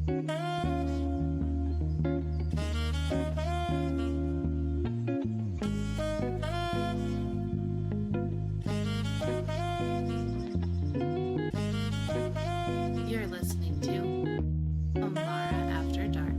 You're listening to Amara After Dark.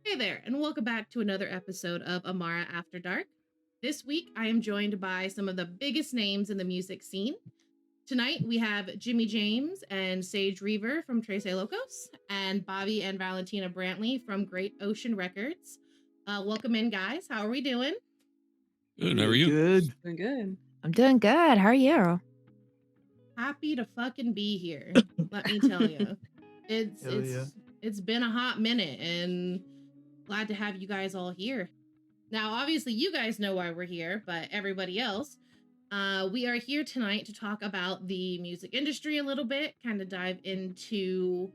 Hey there, and welcome back to another episode of Amara After Dark. This week, I am joined by some of the biggest names in the music scene. Tonight, we have Jimmy James and Sage Reaver from Trece Locos, and Bobby and Valentina Brantley from Great Ocean Records. Welcome in, guys. How are we doing? Good. How are you? Good. Doing good. I'm doing good. How are you? Happy to fucking be here. Let me tell you, it's been a hot minute, and glad to have you guys all here. Now, obviously, you guys know why we're here, but everybody else, we are here tonight to talk about the music industry a little bit, kind of dive into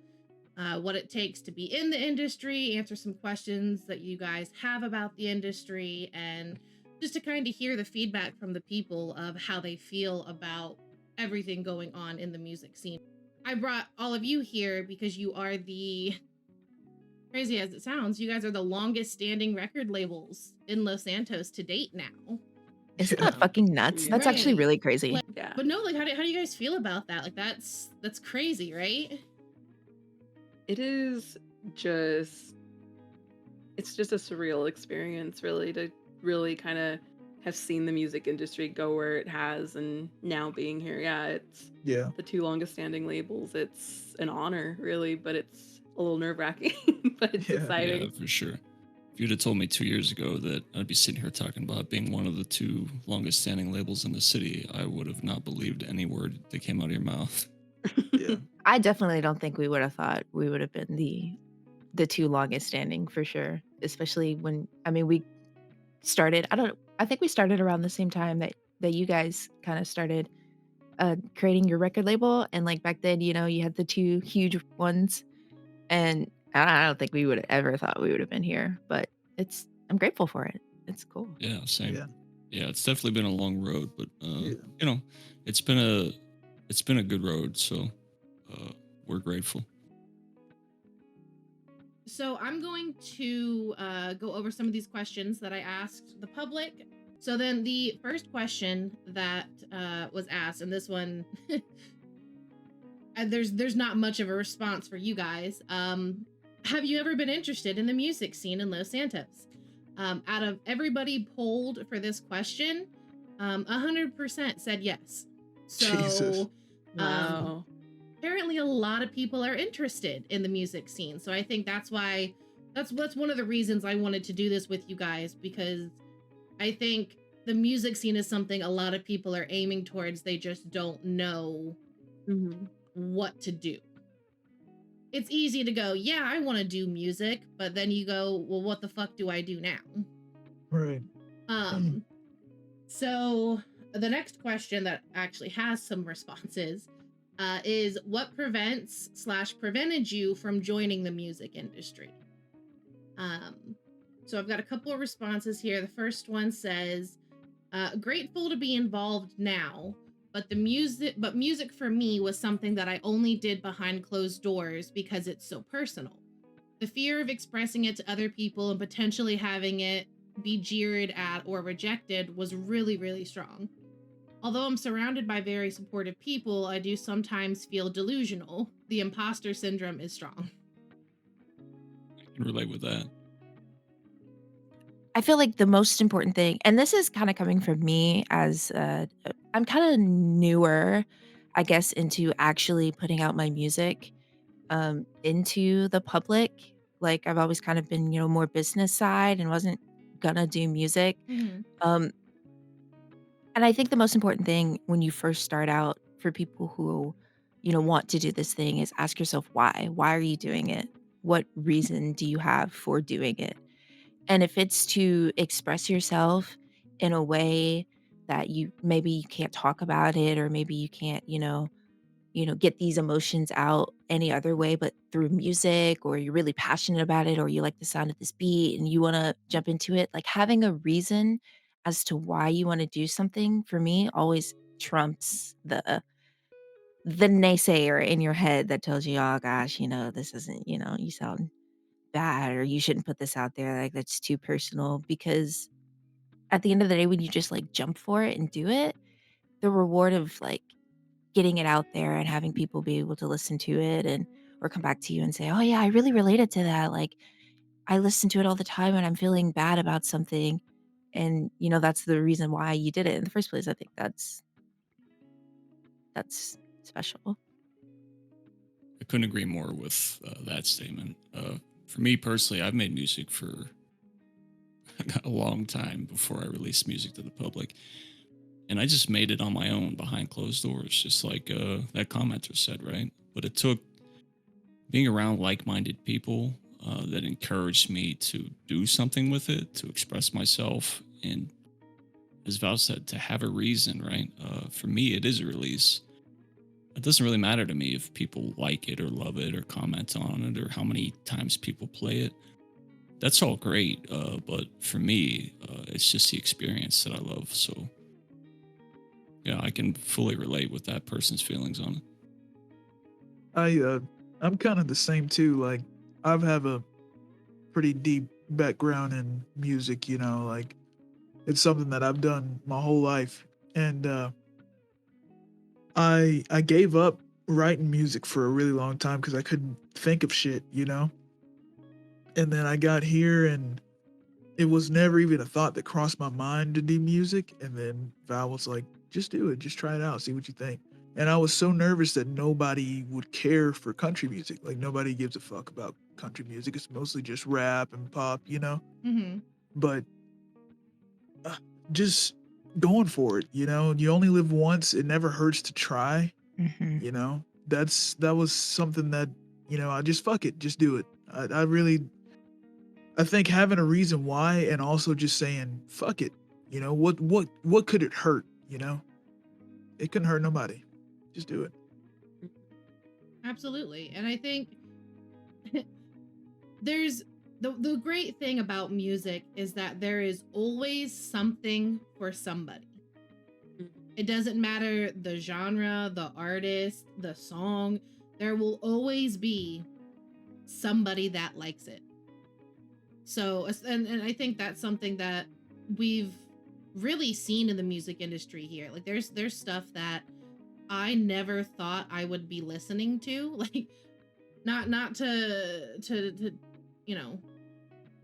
what it takes to be in the industry, answer some questions that you guys have about the industry, and just to kind of hear the feedback from the people of how they feel about everything going on in the music scene. I brought all of you here because you are the, crazy as it sounds, you guys are the longest standing record labels in Los Santos to date now. Isn't that fucking nuts? Yeah. That's actually Right. really crazy. Like, Yeah. But no, like how do you guys feel about that? Like that's crazy, right? It is just, it's just a surreal experience, really, to really kind of have seen the music industry go where it has, and now being here. Yeah, it's the two longest standing labels. It's an honor, really, but it's a little nerve-wracking, but it's exciting. Yeah, for sure. If you'd have told me 2 years ago that I'd be sitting here talking about being one of the two longest standing labels in the city, I would have not believed any word that came out of your mouth. Yeah. I definitely don't think we would have thought we would have been the two longest standing for sure. Especially when we started. I think we started around the same time that you guys kind of started creating your record label, and like back then, you had the two huge ones, and I don't think we would have ever thought we would have been here. But I'm grateful for it. It's cool. Yeah, same. Yeah. Yeah, it's definitely been a long road, but Yeah. it's been a good road, so we're grateful. So I'm going to go over some of these questions that I asked the public. So then the first question that was asked, and this one, there's not much of a response for you guys. Have you ever been interested in the music scene in Los Santos? Out of everybody polled for this question, 100% said yes. So Jesus. Wow. apparently a lot of people are interested in the music scene. So I think that's why that's one of the reasons I wanted to do this with you guys, because I think the music scene is something a lot of people are aiming towards. They just don't know what to do. It's easy to go, yeah, I want to do music, but then you go, well, what the fuck do I do now? Right. So the next question that actually has some responses is what prevented you from joining the music industry? So I've got a couple of responses here. The first one says, grateful to be involved now, but music for me was something that I only did behind closed doors because it's so personal. The fear of expressing it to other people and potentially having it be jeered at or rejected was really, really strong. Although I'm surrounded by very supportive people, I do sometimes feel delusional. The imposter syndrome is strong. I can relate with that. I feel like the most important thing, and this is kind of coming from me as I'm kind of newer, I guess, into actually putting out my music into the public. Like I've always kind of been, more business side and wasn't gonna do music. And I think the most important thing when you first start out for people who, want to do this thing is ask yourself why. Why are you doing it? What reason do you have for doing it? And if it's to express yourself in a way that maybe you can't talk about it, or maybe you can't, get these emotions out any other way but through music, or you're really passionate about it, or you like the sound of this beat and you want to jump into it. Like having a reason as to why you want to do something for me always trumps the naysayer in your head that tells you, oh gosh, this isn't, you sound bad, or you shouldn't put this out there. Like that's too personal. Because at the end of the day, when you just like jump for it and do it, the reward of like getting it out there and having people be able to listen to it and or come back to you and say, "Oh yeah, I really related to that. Like I listen to it all the time and I'm feeling bad about something." And that's the reason why you did it in the first place. I think that's special. I couldn't agree more with that statement. For me personally, I've made music for a long time before I released music to the public. And I just made it on my own behind closed doors, just like that commenter said, right? But it took being around like-minded people that encouraged me to do something with it, to express myself, and as Val said, to have a reason, right? For me, it is a release. It doesn't really matter to me if people like it or love it or comment on it or how many times people play it. That's all great, but for me, it's just the experience that I love. So, yeah, I can fully relate with that person's feelings on it. I'm kind of the same too. Like I've have a pretty deep background in music, like it's something that I've done my whole life. And I gave up writing music for a really long time because I couldn't think of shit, And then I got here and it was never even a thought that crossed my mind to do music. And then Val was like, just do it, just try it out, see what you think. And I was so nervous that nobody would care for country music. Like nobody gives a fuck about country music. It's mostly just rap and pop, Mm-hmm. But just going for it, You only live once. It never hurts to try, Mhm. That was something that, I just fuck it, just do it. I think having a reason why and also just saying fuck it, what could it hurt, It couldn't hurt nobody. Just do it. Absolutely. And I think there's the great thing about music is that there is always something for somebody. It doesn't matter the genre, the artist, the song, there will always be somebody that likes it. So, and I think that's something that we've really seen in the music industry here. Like there's stuff that I never thought I would be listening to. Like not to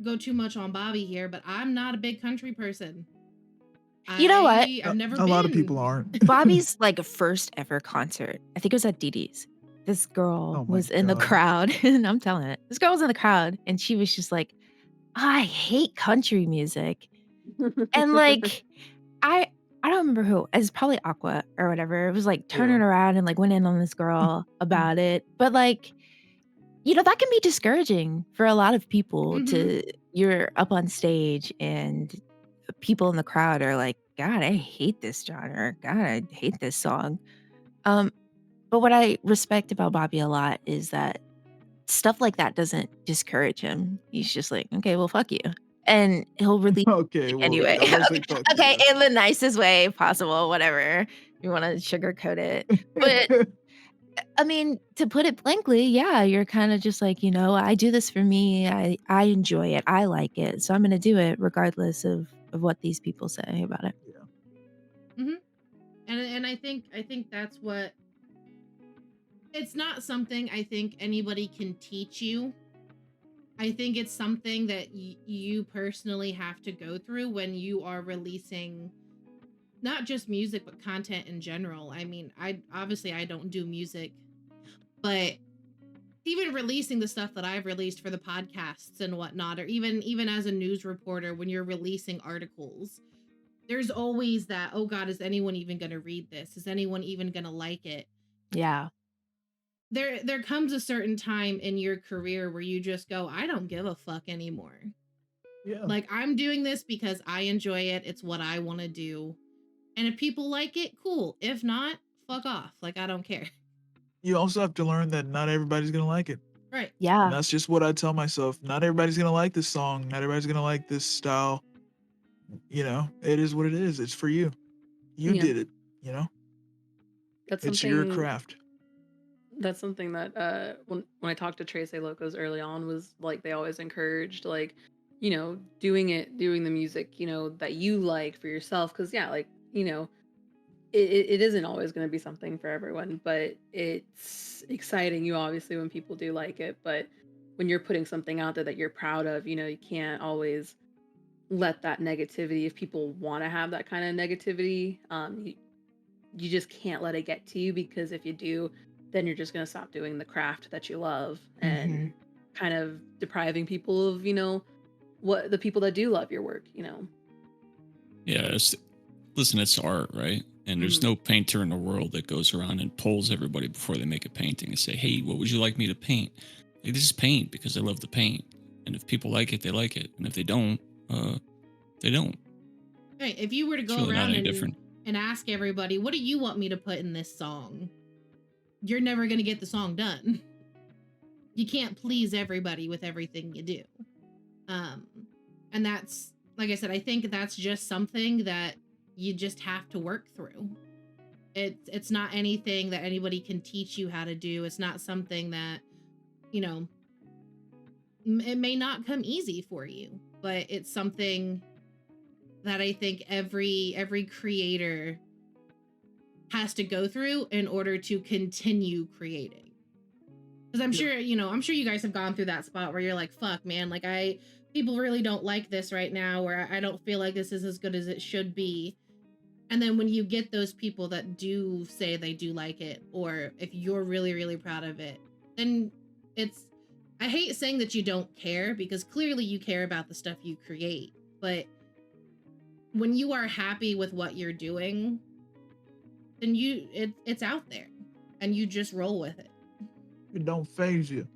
go too much on Bobby here, but I'm not a big country person. You know what? I've never A lot of people been. aren't. Bobby's like first ever concert, I think it was at Dee Dee's. This girl Oh my was in the God. crowd, and I'm telling it. This girl was in the crowd, and she was just like, "I hate country music." And like, I I don't remember who. It's probably Aqua or whatever. It was like turning Yeah. around and like went in on this girl about it. But like, that can be discouraging for a lot of people Mhm. to you're up on stage and people in the crowd are like, "God, I hate this genre. God, I hate this song." Um, but what I respect about Bobby a lot is that stuff like that doesn't discourage him. He's just like, "Okay, well, fuck you." And he'll release Okay, music well, anyway. I'm gonna say fuck Okay, you. in the nicest way possible, whatever. You wanna sugarcoat it. But I mean, to put it blankly, yeah, you're kinda just like, "I do this for me. I enjoy it. I like it. So I'm gonna do it regardless of what these people say about it." Yeah. Mhm. And I think that's what, it's not something I think anybody can teach you. I think it's something that you personally have to go through when you are releasing not just music but content in general. I mean, I don't do music, but even releasing the stuff that I've released for the podcasts and whatnot, or even as a news reporter when you're releasing articles, there's always that, oh God, is anyone even gonna read this? Is anyone even gonna like it? Yeah. There comes a certain time in your career where you just go, I don't give a fuck anymore. Yeah. Like I'm doing this because I enjoy it. It's what I want to do. And if people like it, cool. If not, fuck off. Like, I don't care. You also have to learn that not everybody's gonna like it. Right. And Yeah. that's just what I tell myself. Not everybody's gonna like this song. Not everybody's gonna like this style. It is what it is. It's for you. You Yeah. did it. That's It's your something craft. that's something that when I talked to Trece Locos early on was like they always encouraged like, doing the music, that you like for yourself. Cause yeah, like, it isn't always going to be something for everyone, but it's exciting you obviously when people do like it. But when you're putting something out there that you're proud of, you can't always let that negativity, if people want to have that kind of negativity, you just can't let it get to you, because if you do, then you're just going to stop doing the craft that you love and kind of depriving people of, what the people that do love your work. Yeah, listen, it's art, right? And there's no painter in the world that goes around and polls everybody before they make a painting and say, hey, what would you like me to paint? Like, this is paint because I love the paint. And if people like it, they like it. And if they don't, they don't. Right. If you were to It's go really not around any different. and ask everybody, what do you want me to put in this song? You're never going to get the song done. You can't please everybody with everything you do. And that's, like I said, I think that's just something that you just have to work through. It's not anything that anybody can teach you how to do. It's not something that, it may not come easy for you, but it's something that I think every creator has to go through in order to continue creating. Because I'm sure you guys have gone through that spot where you're like, fuck, man, like people really don't like this right now, or I don't feel like this is as good as it should be. And then when you get those people that do say they do like it, or if you're really, really proud of it, then I hate saying that you don't care, because clearly you care about the stuff you create. But when you are happy with what you're doing, then it's out there and you just roll with it. It don't phase you.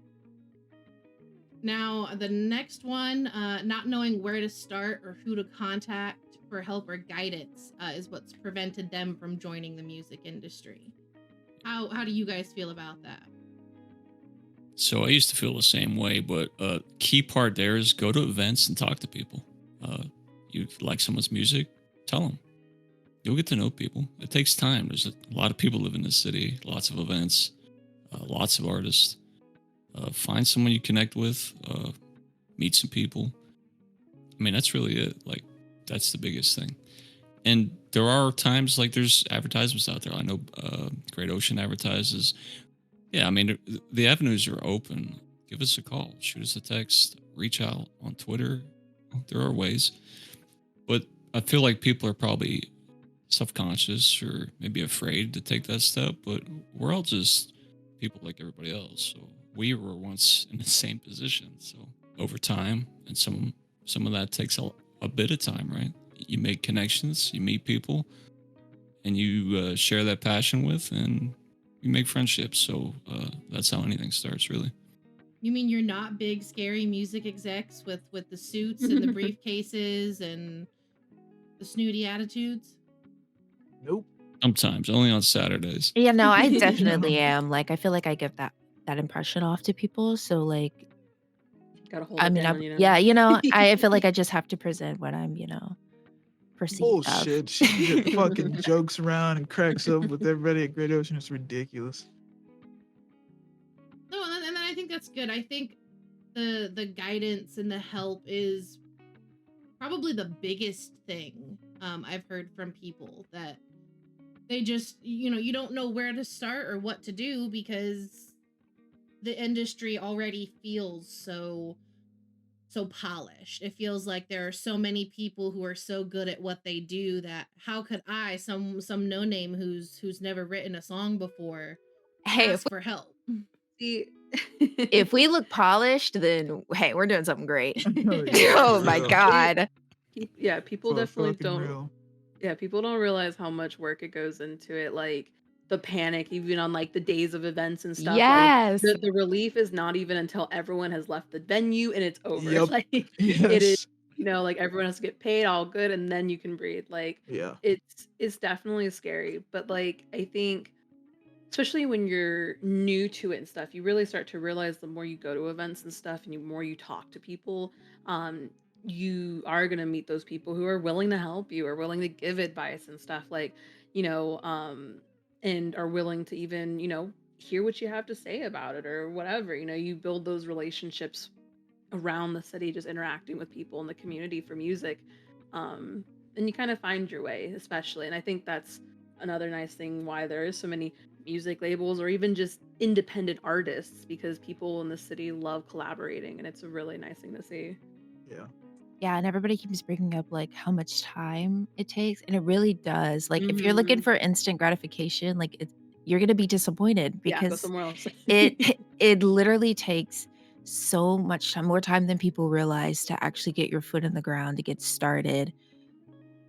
Now, the next one, not knowing where to start or who to contact for help or guidance is what's prevented them from joining the music industry. How do you guys feel about that? So I used to feel the same way, but key part there is go to events and talk to people. You like someone's music, tell them. You'll get to know people. It takes time. There's a lot of people live in this city, lots of events, lots of artists. Find someone you connect with, meet some people. I mean, that's really it. Like, that's the biggest thing. And there are times, like, there's advertisements out there. I know Great Ocean advertises. Yeah, I mean, the avenues are open. Give us a call, shoot us a text, reach out on Twitter. There are ways. But I feel like people are probably self-conscious or maybe afraid to take that step. But we're all just people like everybody else. So we were once in the same position. So over time, and some of that takes a bit of time, right? You make connections, you meet people, and you share that passion with, and you make friendships. So that's how anything starts, really. You mean you're not big, scary music execs with the suits and the briefcases and the snooty attitudes? Nope. Sometimes, only on Saturdays. Yeah, no, I definitely am. Like, I feel like I give that impression off to people. So, like, Gotta hold I it mean, down, yeah, I feel like I just have to present what I'm, perceived of. Bullshit. She fucking jokes around and cracks up with everybody at Great Ocean. It's ridiculous. No, and I think that's good. I think the guidance and the help is probably the biggest thing I've heard from people, that they just, you don't know where to start or what to do, because the industry already feels so polished. It feels like there are so many people who are so good at what they do that how could I, some no name who's never written a song before, Hey, ask for help? See, if we look polished, then hey, we're doing something great. Yeah, Oh for my real. God. yeah, people For definitely fucking don't. real. Yeah, people don't realize how much work it goes into it. Like the panic, even on like the days of events and stuff. Yes. Like the relief is not even until everyone has left the venue and it's over. Yep. Like it is Yes. like everyone has to get paid, all good, and then you can breathe. Like Yeah. it's definitely scary, but like I think especially when you're new to it and stuff, you really start to realize the more you go to events and stuff and the more you talk to people, um, you are going to meet those people who are willing to help you, are willing to give advice and stuff like, you know, and are willing to even, hear what you have to say about it or whatever. You build those relationships around the city, just interacting with people in the community for music. Um, and you kind of find your way, especially. And I think that's another nice thing why there is so many music labels or even just independent artists because people in the city love collaborating and it's a really nice thing to see. Yeah. Yeah, and everybody keeps bringing up, like, how much time it takes, and it really does. Like, if you're looking Hmm. for instant gratification, like, you're gonna be disappointed Yeah, go because somewhere else. it it literally takes so much time, more time than people realize to actually get your foot in the ground, to get started.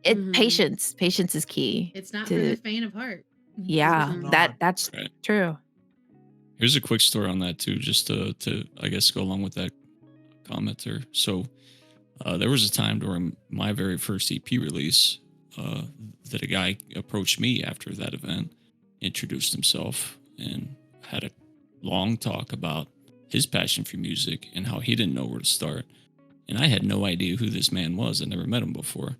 Hmm. Patience is key It's not for the to faint of heart. It is yeah, Hmm. not. that's Right. true. Here's a quick story on that too, just to I guess go along with that commenter. So there was a time during my very first EP release uh, that a guy approached me after that event, introduced himself, and had a long talk about his passion for music and how he didn't know where to start. And I had no idea who this man was. I never met him before.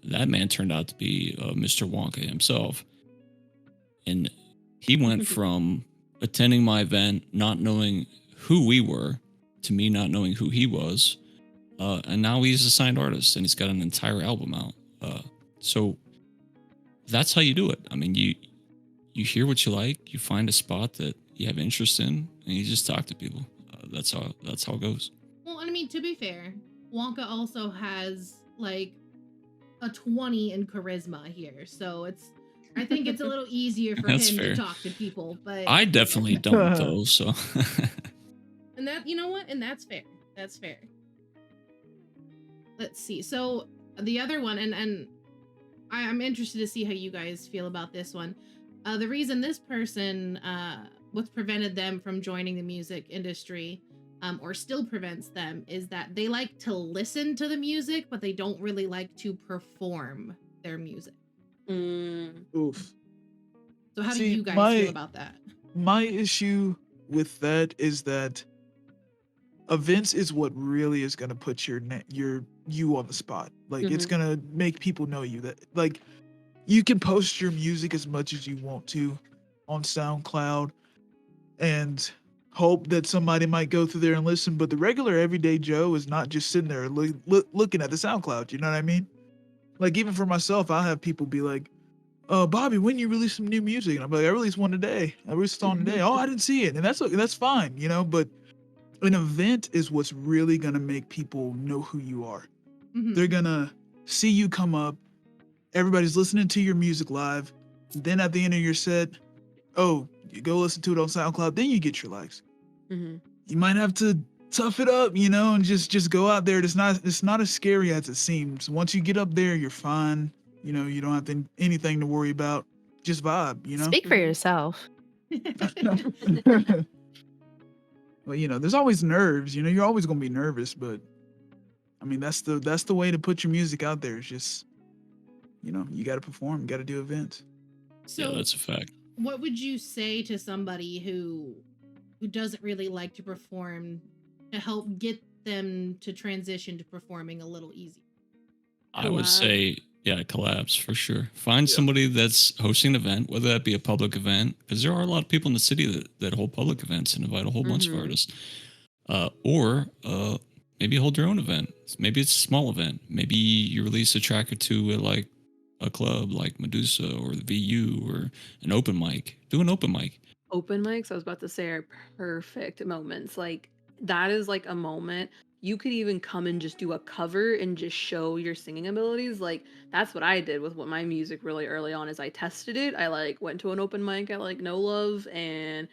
That man turned out to be Mr. Wonka himself. And he went from attending my event, not knowing who we were, to me not knowing who he was. And now he's a signed artist and he's got an entire album out. So that's how you do it. I mean, you hear what you like, you find a spot that you have interest in, and you just talk to people. That's how it goes. Well, and I mean, to be fair, Wonka also has like a 20 in charisma here. So I think it's a little easier for That's him to fair. talk to people. But I definitely don't though. So and that, you know what? And that's fair. That's fair. Let's see. So the other one, and I'm interested to see how you guys feel about this one. The reason this person, what's prevented them from joining the music industry, or still prevents them, is that they like to listen to the music, but they don't really like to perform their music. Mm. Oof. So how do See, you guys feel about that? my issue with that is that events is what really is gonna put you on the spot. Like it's Mhm. gonna make people know you. That like you can post your music as much as you want to on SoundCloud and hope that somebody might go through there and listen. But the regular everyday Joe is not just sitting there looking at the SoundCloud. You know what I mean? Like even for myself, I'll have people be like, Bobby, when you release some new music? And I'm like, I released one today. I released a song today. Oh, I didn't see it. And that's fine, you know, but an event is what's really gonna make people know who you are. Mhm. They're gonna see you come up, everybody's listening to your music live. Then at the end of your set, oh, you go listen to it on SoundCloud, then you get your likes. Mhm. You might have to tough it up, you know, and just go out there. It's not as scary as it seems. Once you get up there, you're fine. You know, you don't have anything to worry about. Just vibe, you know. Speak for Mhm. yourself. Well, you know, there's always nerves. You know, you're always gonna be nervous, but I mean, that's the way to put your music out there. It's just, you know, you got to perform, you got to do events. So yeah, that's a fact. what would you say to somebody who doesn't really like to perform to help get them to transition to performing a little easier? I would Collab. say, yeah, collabs for sure. Find Yeah. somebody that's hosting an event, whether that be a public event, because there are a lot of people in the city that hold public events and invite a whole bunch of Mhm. artists. Or maybe hold your own event. Maybe it's a small event. Maybe you release a track or two at like a club like Medusa or the VU or an open mic. Do an open mic. Open mics, I was about to say, are perfect moments. Like that is like a moment you could even come and just do a cover and just show your singing abilities. Like that's what I did with what my music really early on is I tested it. I like went to an open mic at like No Love and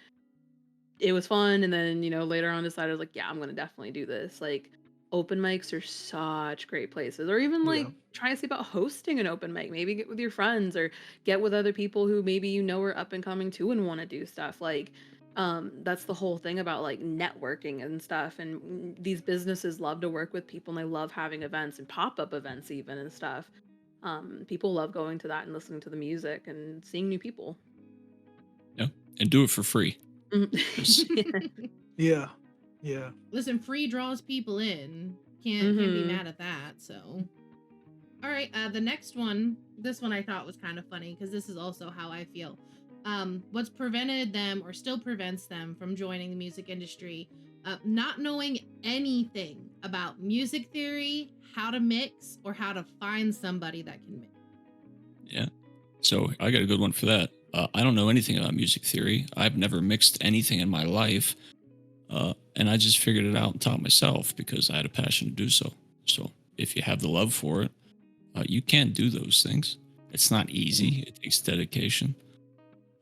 it was fun. And then, later on decided I was like, yeah, I'm gonna definitely do this. Like open mics are such great places. Or even Yeah. like try to see about hosting an open mic. Maybe get with your friends or get with other people who maybe are up and coming too and want to do stuff. Like That's the whole thing about like networking and stuff. And these businesses love to work with people, and they love having events and pop-up events even and stuff. People love going to that and listening to the music and seeing new people. Yeah, and do it for free. Yeah. Yeah. Listen, free draws people in. Can't be mad at that. So, all right. The next one, this one I thought was kind of funny because this is also how I feel. What's prevented them or still prevents them from joining the music industry? Not knowing anything about music theory, how to mix, or how to find somebody that can mix. Yeah. So I got a good one for that. I don't know anything about music theory. I've never mixed anything in my life. And I just figured it out and taught myself because I had a passion to do so. So if you have the love for it, you can do those things. It's not easy. It takes dedication.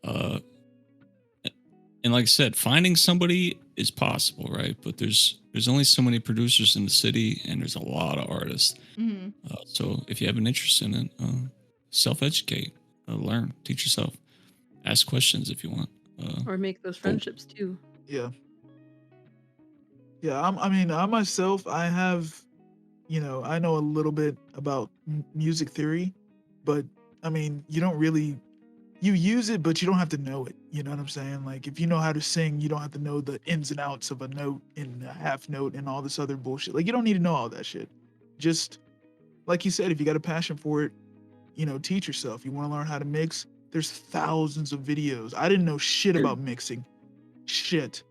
And like I said, finding somebody is possible, right? But there's only so many producers in the city, and there's a lot of artists. Mm-hmm. So if you have an interest in it, self-educate, learn, teach yourself, ask questions if you want, or make those friendships too. Yeah. Yeah. I myself, I have, I know a little bit about music theory, but I mean, you don't really, you use it, but you don't have to know it. You know what I'm saying? Like, if you know how to sing, you don't have to know the ins and outs of a note and a half note and all this other bullshit. Like, you don't need to know all that shit. Just like you said, if you got a passion for it, teach yourself. You want to learn how to mix? There's thousands of videos. I didn't know shit about mixing. Shit.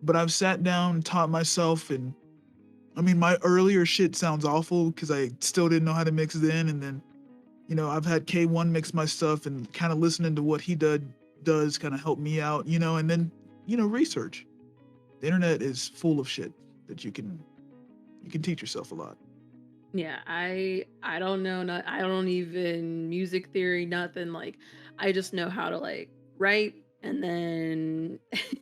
But I've sat down and taught myself, and I mean, my earlier shit sounds awful because I still didn't know how to mix then. And then, I've had K1 mix my stuff, and kind of listening to what he does kind of help me out, and then, research. The internet is full of shit that you can teach yourself a lot. Yeah, I don't know, I don't even music theory, nothing. Like, I just know how to like write, and then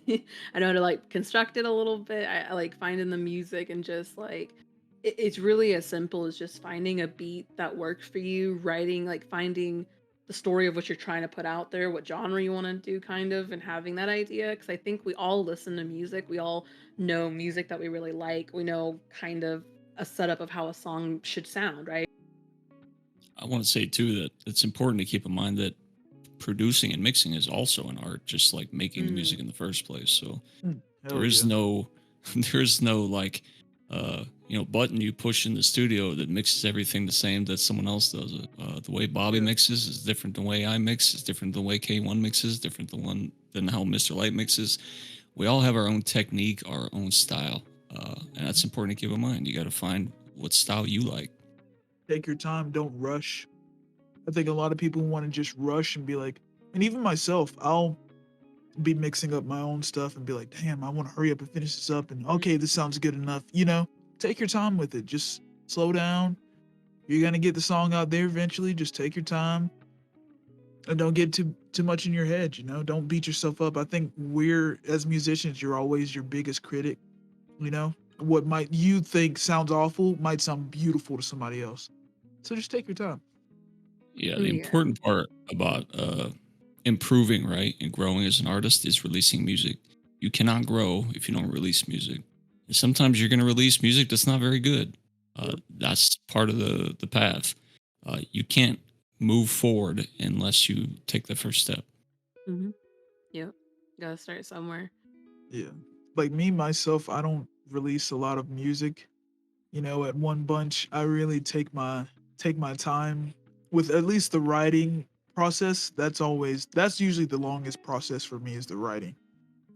I know how to like construct it a little bit. I like finding the music, and just like it's really as simple as just finding a beat that works for you, writing, like finding the story of what you're trying to put out there, what genre you want to do, kind of, and having that idea. Because I think we all listen to music, we all know music that we really like, we know kind of a setup of how a song should sound, right? I want to say too that it's important to keep in mind that producing and mixing is also an art, just like making the music in the first place. So there is no like button you push in the studio that mixes everything the same that someone else does it. The way Bobby mixes is different than the way I mix, is different than the way K1 mixes, different than how Mr. Light mixes. We all have our own technique, our own style. And that's important to keep in mind. You got to find what style you like. Take your time. Don't rush. I think a lot of people want to just rush and be like, and even myself, I'll be mixing up my own stuff and be like, damn, I want to hurry up and finish this up. And okay, this sounds good enough. Take your time with it. Just slow down. You're going to get the song out there eventually. Just take your time. And don't get too much in your head, Don't beat yourself up. I think as musicians, you're always your biggest critic. What might you think sounds awful might sound beautiful to somebody else. So just take your time. Yeah, the important part about improving, right, and growing as an artist is releasing music. You cannot grow if you don't release music. And sometimes you're going to release music that's not very good. That's part of the path. You can't move forward unless you take the first step. Yep. Gotta start somewhere. Yeah. Like me, myself, I don't release a lot of music. At One Bunch, I really take my time with at least the writing process. That's usually the longest process for me, is the writing,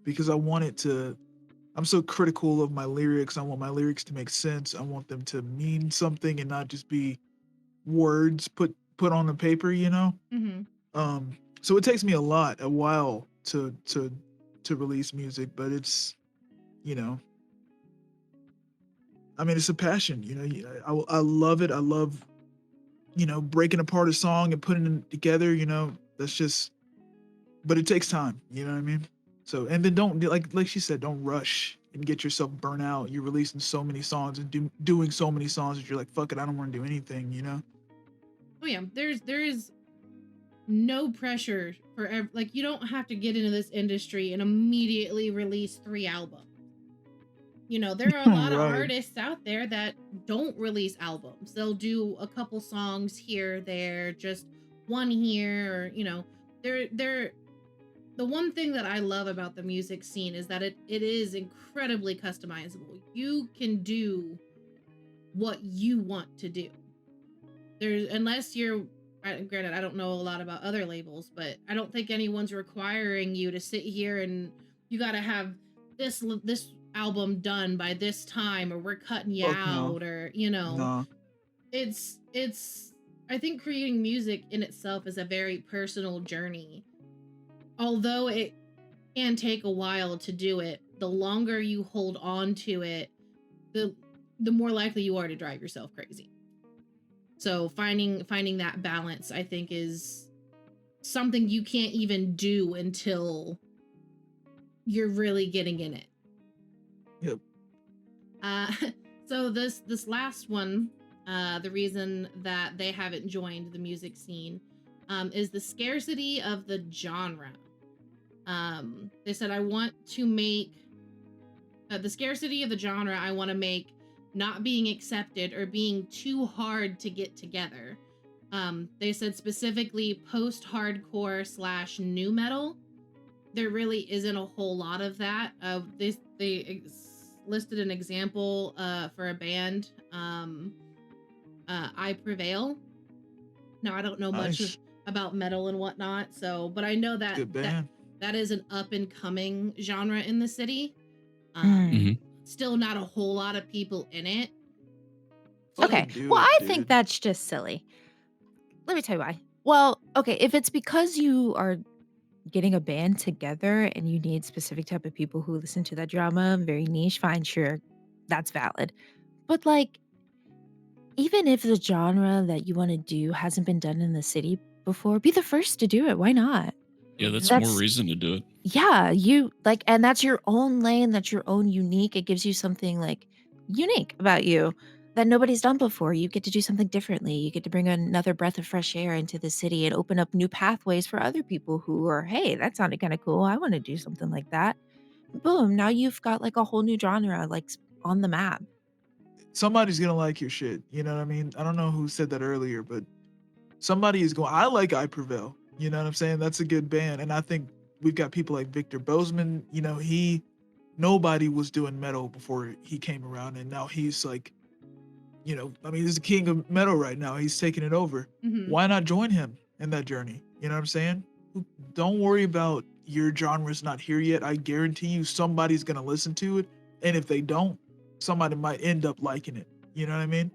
because I'm so critical of my lyrics. I want my lyrics to make sense. I want them to mean something and not just be words put on the paper, Mm-hmm. So it takes me a while to release music, but it's, I mean, it's a passion, I love it. I love, breaking apart a song and putting it together, that's just, but it takes time, you know what I mean? So, and then don't, like she said, don't rush and get yourself burnt out. You're releasing so many songs and doing so many songs that you're like, fuck it, I don't want to do anything, Oh yeah, there is no pressure for like, you don't have to get into this industry and immediately release 3 albums. You know, there are a lot of Right. artists out there that don't release albums. They'll do a couple songs here, there, just one here, or, you know, they're the one thing that I love about the music scene is that it is incredibly customizable. You can do what you want to do. Unless you're, granted, I don't know a lot about other labels, but I don't think anyone's requiring you to sit here and you got to have this album done by this time, or we're cutting you Fuck no. out, or, you know, Nah. it's I think creating music in itself is a very personal journey. Although it can take a while to do it, the longer you hold on to it, the more likely you are to drive yourself crazy. So finding that balance, I think, is something you can't even do until you're really getting in it. Yep. So this last one, the reason that they haven't joined the music scene is the scarcity of the genre. They said, I want to make the scarcity of the genre I want to make not being accepted or being too hard to get together. They said specifically post-hardcore / nu metal. There really isn't a whole lot of that. They listed an example for a band, I Prevail. Now, I don't know much about metal and whatnot, but I know that Good band. that is an up and coming genre in the city. Still not a whole lot of people in it. Okay. Well, I think that's just silly. Let me tell you why. Well, okay, if it's because you are getting a band together and you need specific type of people who listen to that drama, very niche, fine, sure, that's valid. But like, even if the genre that you want to do hasn't been done in the city before, be the first to do it. Why not? Yeah, that's more reason to do it. Yeah, you like, and that's your own lane, that's your own unique. It gives you something like unique about you that nobody's done before. You get to do something differently. You get to bring another breath of fresh air into the city and open up new pathways for other people who are, hey, that sounded kind of cool. I want to do something like that. Boom, now you've got like a whole new genre like on the map. Somebody's gonna like your shit. You know what I mean? I don't know who said that earlier, but somebody is going. I like I Prevail. You know what I'm saying? That's a good band, and I think we've got people like Victor Bozeman. You know, nobody was doing metal before he came around, and now he's like, you know, I mean, he's the king of metal right now. He's taking it over. Why not join him in that journey? You know what I'm saying? Don't worry about your genre's not here yet. I guarantee you somebody's gonna listen to it, and if they don't, somebody might end up liking it. You know what I mean?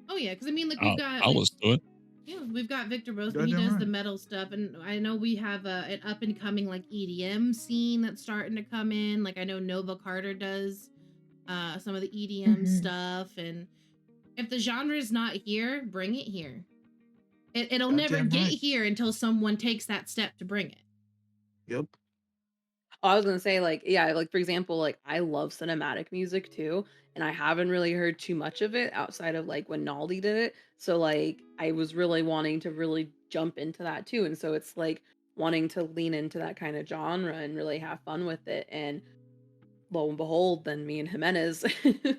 Oh yeah, because I mean, like I'll listen to it. Yeah, we've got Victor Bozeman. He does the metal stuff, and I know we have an up and coming like EDM scene that's starting to come in. Like I know Nova Carter does some of the EDM stuff, and if the genre is not here, bring it here. It'll never get here until someone takes that step to bring it. Yep. I was gonna say, like, yeah, like for example, like I love cinematic music too, and I haven't really heard too much of it outside of like when Naldi did it. So like I was really wanting to really jump into that too. And so it's like wanting to lean into that kind of genre and really have fun with it. And lo and behold, then me and Jimenez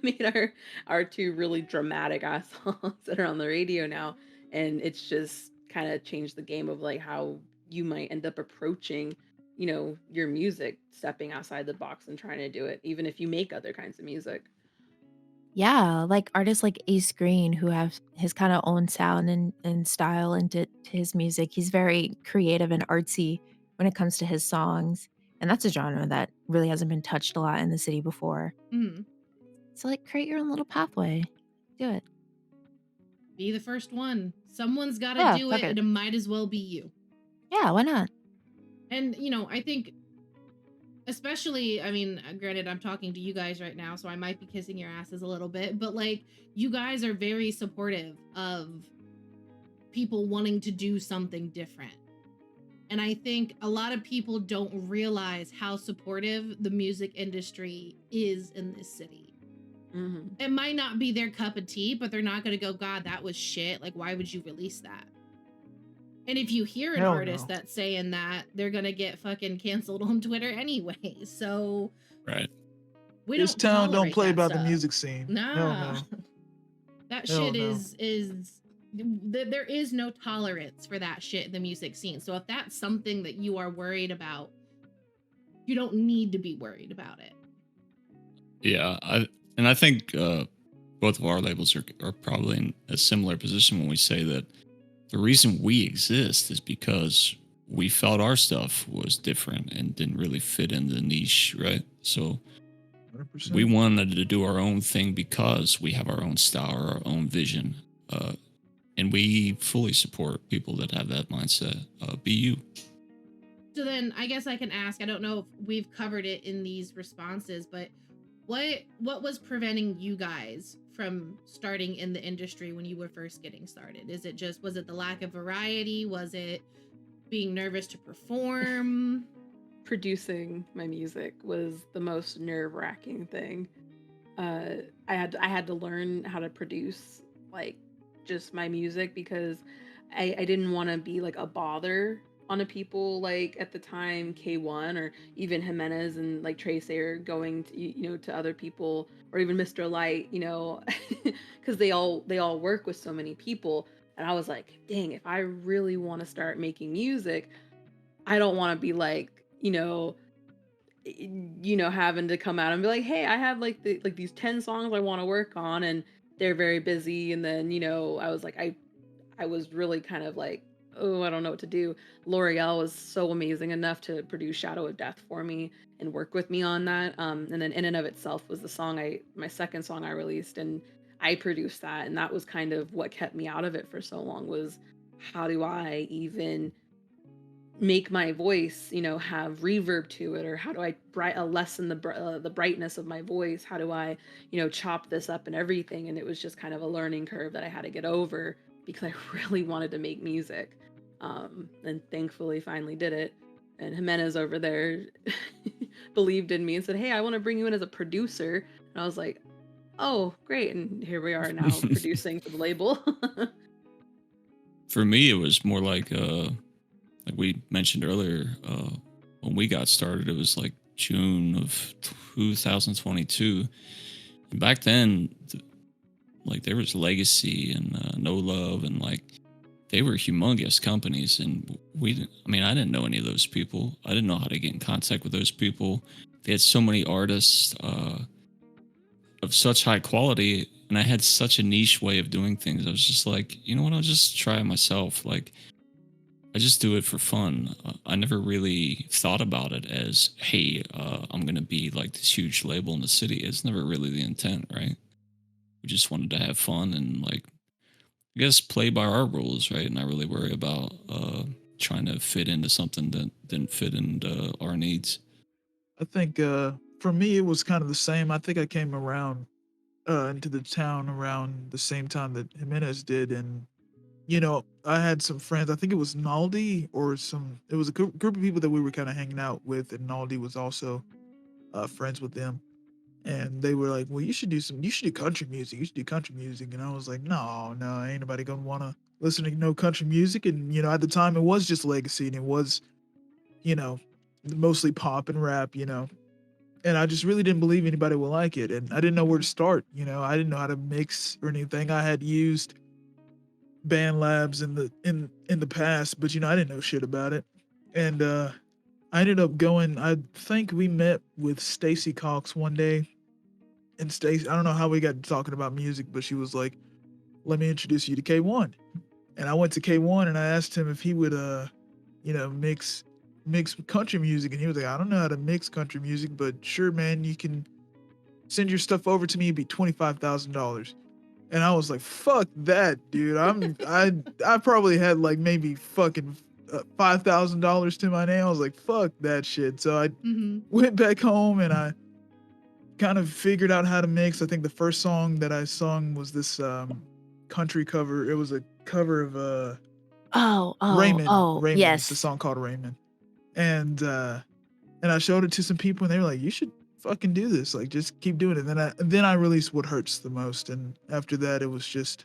made our 2 really dramatic ass songs that are on the radio now. And it's just kind of changed the game of like how you might end up approaching, you know, your music, stepping outside the box and trying to do it, even if you make other kinds of music. Yeah, like artists like Ace Green who have his kind of own sound and style into his music. He's very creative and artsy when it comes to his songs. And that's a genre that really hasn't been touched a lot in the city before. So like create your own little pathway. Do it. Be the first one. Someone's got to do it, and it might as well be you. Yeah, why not? And, you know, I think, especially, I mean, granted, I'm talking to you guys right now, so I might be kissing your asses a little bit, but like, you guys are very supportive of people wanting to do something different. And I think a lot of people don't realize how supportive the music industry is in this city. It might not be their cup of tea, but they're not going to go, God, that was shit. Like, why would you release that? And if you hear an Hell artist no. that's saying that, they're gonna get fucking canceled on Twitter anyway. So Right. we This don't town don't tolerate play that about the stuff. music scene. Hell Nah, no. that Hell shit no. there is no tolerance for that shit in the music scene. So if that's something that you are worried about, you don't need to be worried about it. Yeah, I think both of our labels are probably in a similar position when we say that the reason we exist is because we felt our stuff was different and didn't really fit in the niche, right? So 100%. we wanted to do our own thing because we have our own style, our own vision, and we fully support people that have that mindset. Be you. So then I guess I can ask, I don't know if we've covered it in these responses, but what was preventing you guys from starting in the industry when you were first getting started? Was it the lack of variety? Was it being nervous to perform? Producing my music was the most nerve-wracking thing. I had to learn how to produce like just my music because I didn't want to be like a bother on the people like at the time K1 or even Jimenez and like Trece are going to to other people or even Mr. Light, because they all work with so many people. And I was like, dang, if I really want to start making music, I don't want to be like, having to come out and be like, hey, I have like these 10 songs I want to work on, and they're very busy. And then, I was like, I was really kind of like, oh, I don't know what to do. L'Oreal was so amazing enough to produce Shadow of Death for me and work with me on that. And then In and of Itself was my second song I released, and I produced that. And that was kind of what kept me out of it for so long, was how do I even make my voice, have reverb to it, or how do I lessen the brightness of my voice? How do I, chop this up and everything? And it was just kind of a learning curve that I had to get over because I really wanted to make music, and thankfully finally did it. And Jimenez over there believed in me and said, "Hey, I want to bring you in as a producer." And I was like, "Oh, great!" And here we are now producing for the label. For me, it was more like we mentioned earlier, when we got started, it was like June of 2022. And back then, like there was Legacy and No Love, and like they were humongous companies. And I didn't know any of those people. I didn't know how to get in contact with those people. They had so many artists of such high quality, and I had such a niche way of doing things. I was just like, you know what, I'll just try it myself. Like, I just do it for fun. I never really thought about it as, hey, I'm going to be like this huge label in the city. It's never really the intent, right? We just wanted to have fun and like, I guess, play by our rules, right? And not really worry about trying to fit into something that didn't fit into our needs. I think for me it was kind of the same. I think I came around into the town around the same time that Jimenez did, and I had some friends. I think it was Naldi or it was a group of people that we were kind of hanging out with, and Naldi was also friends with them. And they were like, "Well, you should do country music. You should do country music." And I was like, "No, ain't nobody gonna want to listen to no country music." And at the time, it was just Legacy, and it was, you know, mostly pop and rap. And I just really didn't believe anybody would like it, and I didn't know where to start. I didn't know how to mix or anything. I had used band labs in the past, but I didn't know shit about it. And I ended up going. I think we met with Stacy Cox one day, and Stacy, I don't know how we got talking about music, but she was like, "Let me introduce you to K1." And I went to K1 and I asked him if he would mix country music, and he was like, "I don't know how to mix country music, but sure, man, you can send your stuff over to me. It'd be $25,000." And I was like, "Fuck that, dude. I probably had like maybe fucking $5,000 to my name." I was like, "Fuck that shit." So I went back home and I kind of figured out how to mix. I think the first song that I sung was this country cover. It was a cover of Raymond. Raymond. It's a Yes. song called Raymond. And I showed it to some people, and they were like, "You should fucking do this. Like, just keep doing it." And then I released What Hurts the Most, and after that, it was just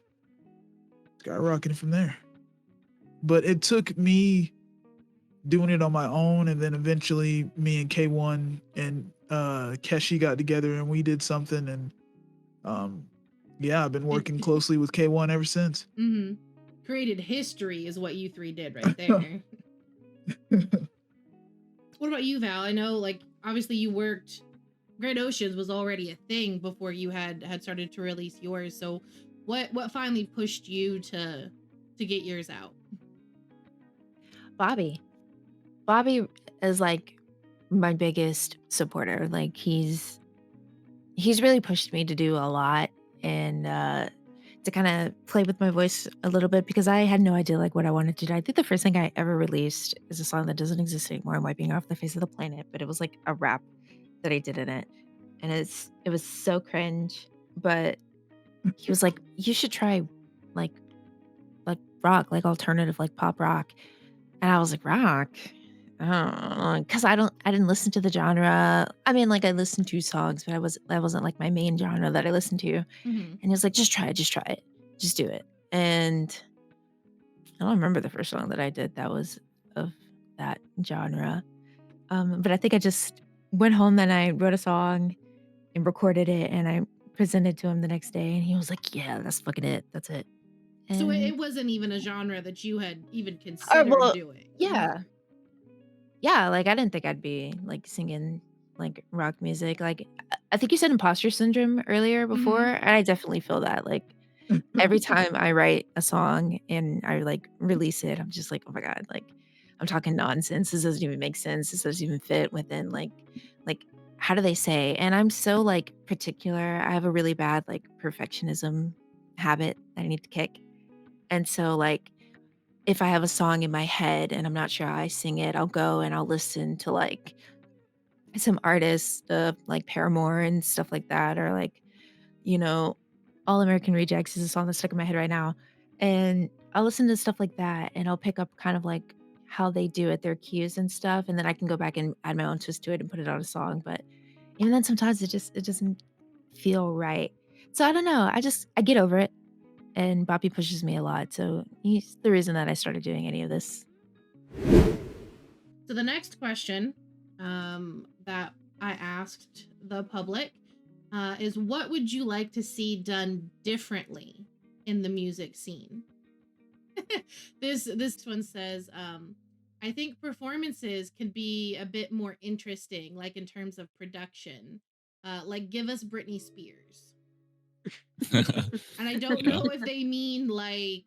skyrocketing from there. but it took me doing it on my own, and then eventually me and K1 and Keshi got together and we did something, and yeah, I've been working closely with K1 ever since. Mm-hmm. Created history is what you three did right there. What about you, Val? I know, like, obviously you worked. Great Oceans was already a thing before you had started to release yours. So, what finally pushed you to get yours out? Bobby. Bobby is like my biggest supporter. Like he's really pushed me to do a lot and to kind of play with my voice a little bit because I had no idea like what I wanted to do. I think the first thing I ever released is a song that doesn't exist anymore. I'm wiping it off the face of the planet, but it was like a rap that I did in it. And it was so cringe, but he was like, "You should try like rock, like alternative, like pop rock." And I was like, "Rock?" Because I didn't listen to the genre. I mean, like I listened to songs, but that wasn't like my main genre that I listened to. Mm-hmm. And he was like, just try it, just do it. And I don't remember the first song that I did that was of that genre. But I think I just went home and I wrote a song and recorded it and I presented to him the next day and he was like, "Yeah, that's fucking it. That's it." So And it wasn't even a genre that you had even considered well, doing. yeah. Yeah, like I didn't think I'd be like singing like rock music. Like I think you said imposter syndrome earlier before, Mhm. and I definitely feel that. Like every time I write a song and I like release it, I'm just like, "Oh my God, like I'm talking nonsense. This doesn't even make sense. This doesn't even fit within like how do they say?" And I'm so like particular. I have a really bad like perfectionism habit that I need to kick. And so like if I have a song in my head and I'm not sure how I sing it, I'll go and I'll listen to like some artists, like Paramore and stuff like that, or like, you know, All American Rejects is a song that's stuck in my head right now. And I'll listen to stuff like that and I'll pick up kind of like how they do it, their cues and stuff. And then I can go back and add my own twist to it and put it on a song. But even then sometimes it doesn't feel right. So I don't know. I get over it. And Bobby pushes me a lot. So he's the reason that I started doing any of this. So the next question that I asked the public is, what would you like to see done differently in the music scene? This one says, I think performances can be a bit more interesting, like in terms of production. Like give us Britney Spears. And I don't Yeah. know if they mean like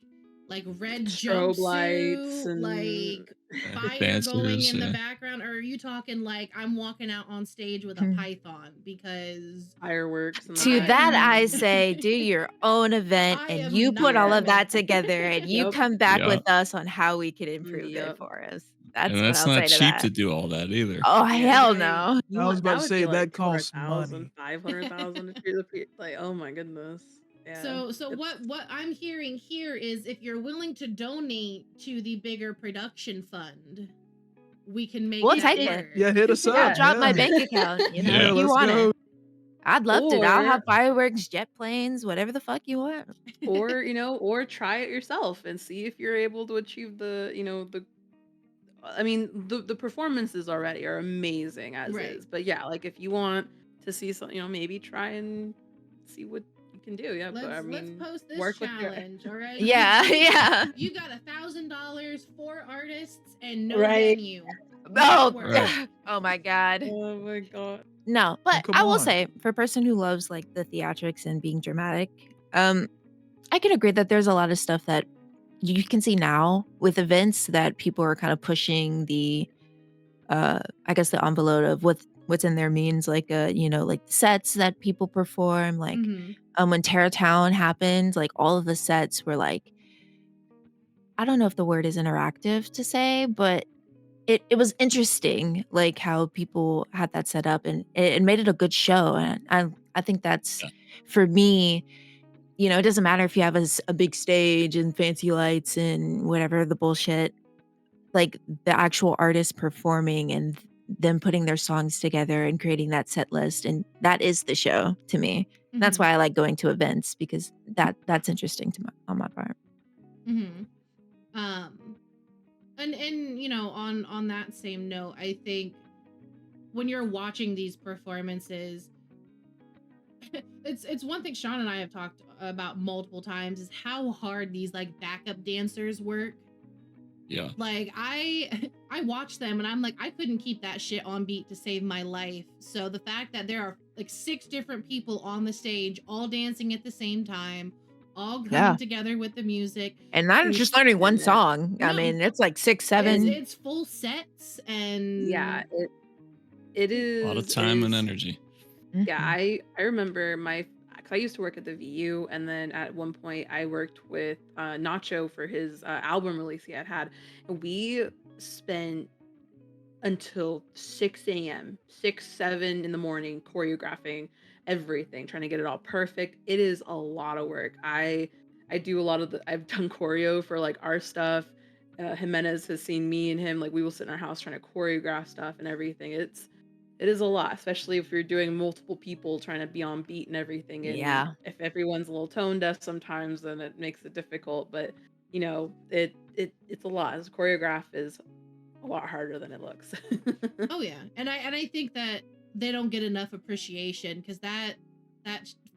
red Strobe lights jumpsuit, and like fire going Dancers, in the yeah. background, or are you talking like I'm walking out on stage with a python? Because fireworks in the To that I background. say, do your own event I and am you put not all of doing that that. together and you Yep. come back Yeah. with us on how we can improve it Yep. for us. And That's what that's I'll not say to cheap to that. do all that either. Oh, Yeah, hell right. no. You I was want about that to would say be that like costs 4,000, money. 500,000 if you're like, oh my goodness. Yeah. So It's what I'm hearing here is, if you're willing to donate to the bigger production fund, we can make We'll that take it. work. Yeah, hit us I'll up. drop my Yeah. bank account, Yeah. Yeah, if you let's want go. it. I'd love to. I'll have Or fireworks, jet planes, whatever the fuck you want. or try it yourself and see if you're able to achieve the I mean, the performances already are amazing as Right. is. But yeah, like if you want to see something, maybe try and see what you can do. Yeah, but I Let's mean, post this work with your challenge, all right? Yeah, yeah. You got $1,000, 4 artists, and no Right. venue. Oh, Right. oh my God. Oh my god. No, Well, but come I will on. say, for a person who loves like the theatrics and being dramatic, I can agree that there's a lot of stuff that you can see now with events that people are kind of pushing the I guess the envelope of what's in their means, like like sets that people perform, like Mm-hmm. when Terror Town happened, like all of the sets were like, I don't know if the word is interactive to say, but it was interesting, like how people had that set up and it made it a good show. And I think that's Yeah. for me, it doesn't matter if you have a big stage and fancy lights and whatever the bullshit, like the actual artist performing and them putting their songs together and creating that set list. And that is the show to me. That's Mm-hmm. why I like going to events because that's interesting on my part. Mm-hmm. and you know, on that same note, I think when you're watching these performances, it's one thing Sean and I have talked about multiple times is how hard these like backup dancers work. Yeah. Like I watch them and I'm like, I couldn't keep that shit on beat to save my life. So the fact that there are like 6 different people on the stage all dancing at the same time, all coming Yeah. together with the music, And not is just learning one Yeah. song. I no, mean, it's like 6, 7. it's full sets and Yeah, it A lot of is it time and is energy. Yeah, Mhm. I remember because I used to work at the VU, and then at one point I worked with Nacho for his album release he had. And we spent until 6 a.m., 6, 7 in the morning choreographing everything, trying to get it all perfect. It is a lot of work. I do a lot of I've done choreo for like our stuff. Jimenez has seen me and him, like we will sit in our house trying to choreograph stuff and everything. It is a lot, especially if you're doing multiple people trying to be on beat and everything. And Yeah. if everyone's a little tone deaf sometimes, then it makes it difficult. But you know, it's a lot. As choreograph is a lot harder than it looks. oh yeah. And I think that they don't get enough appreciation because that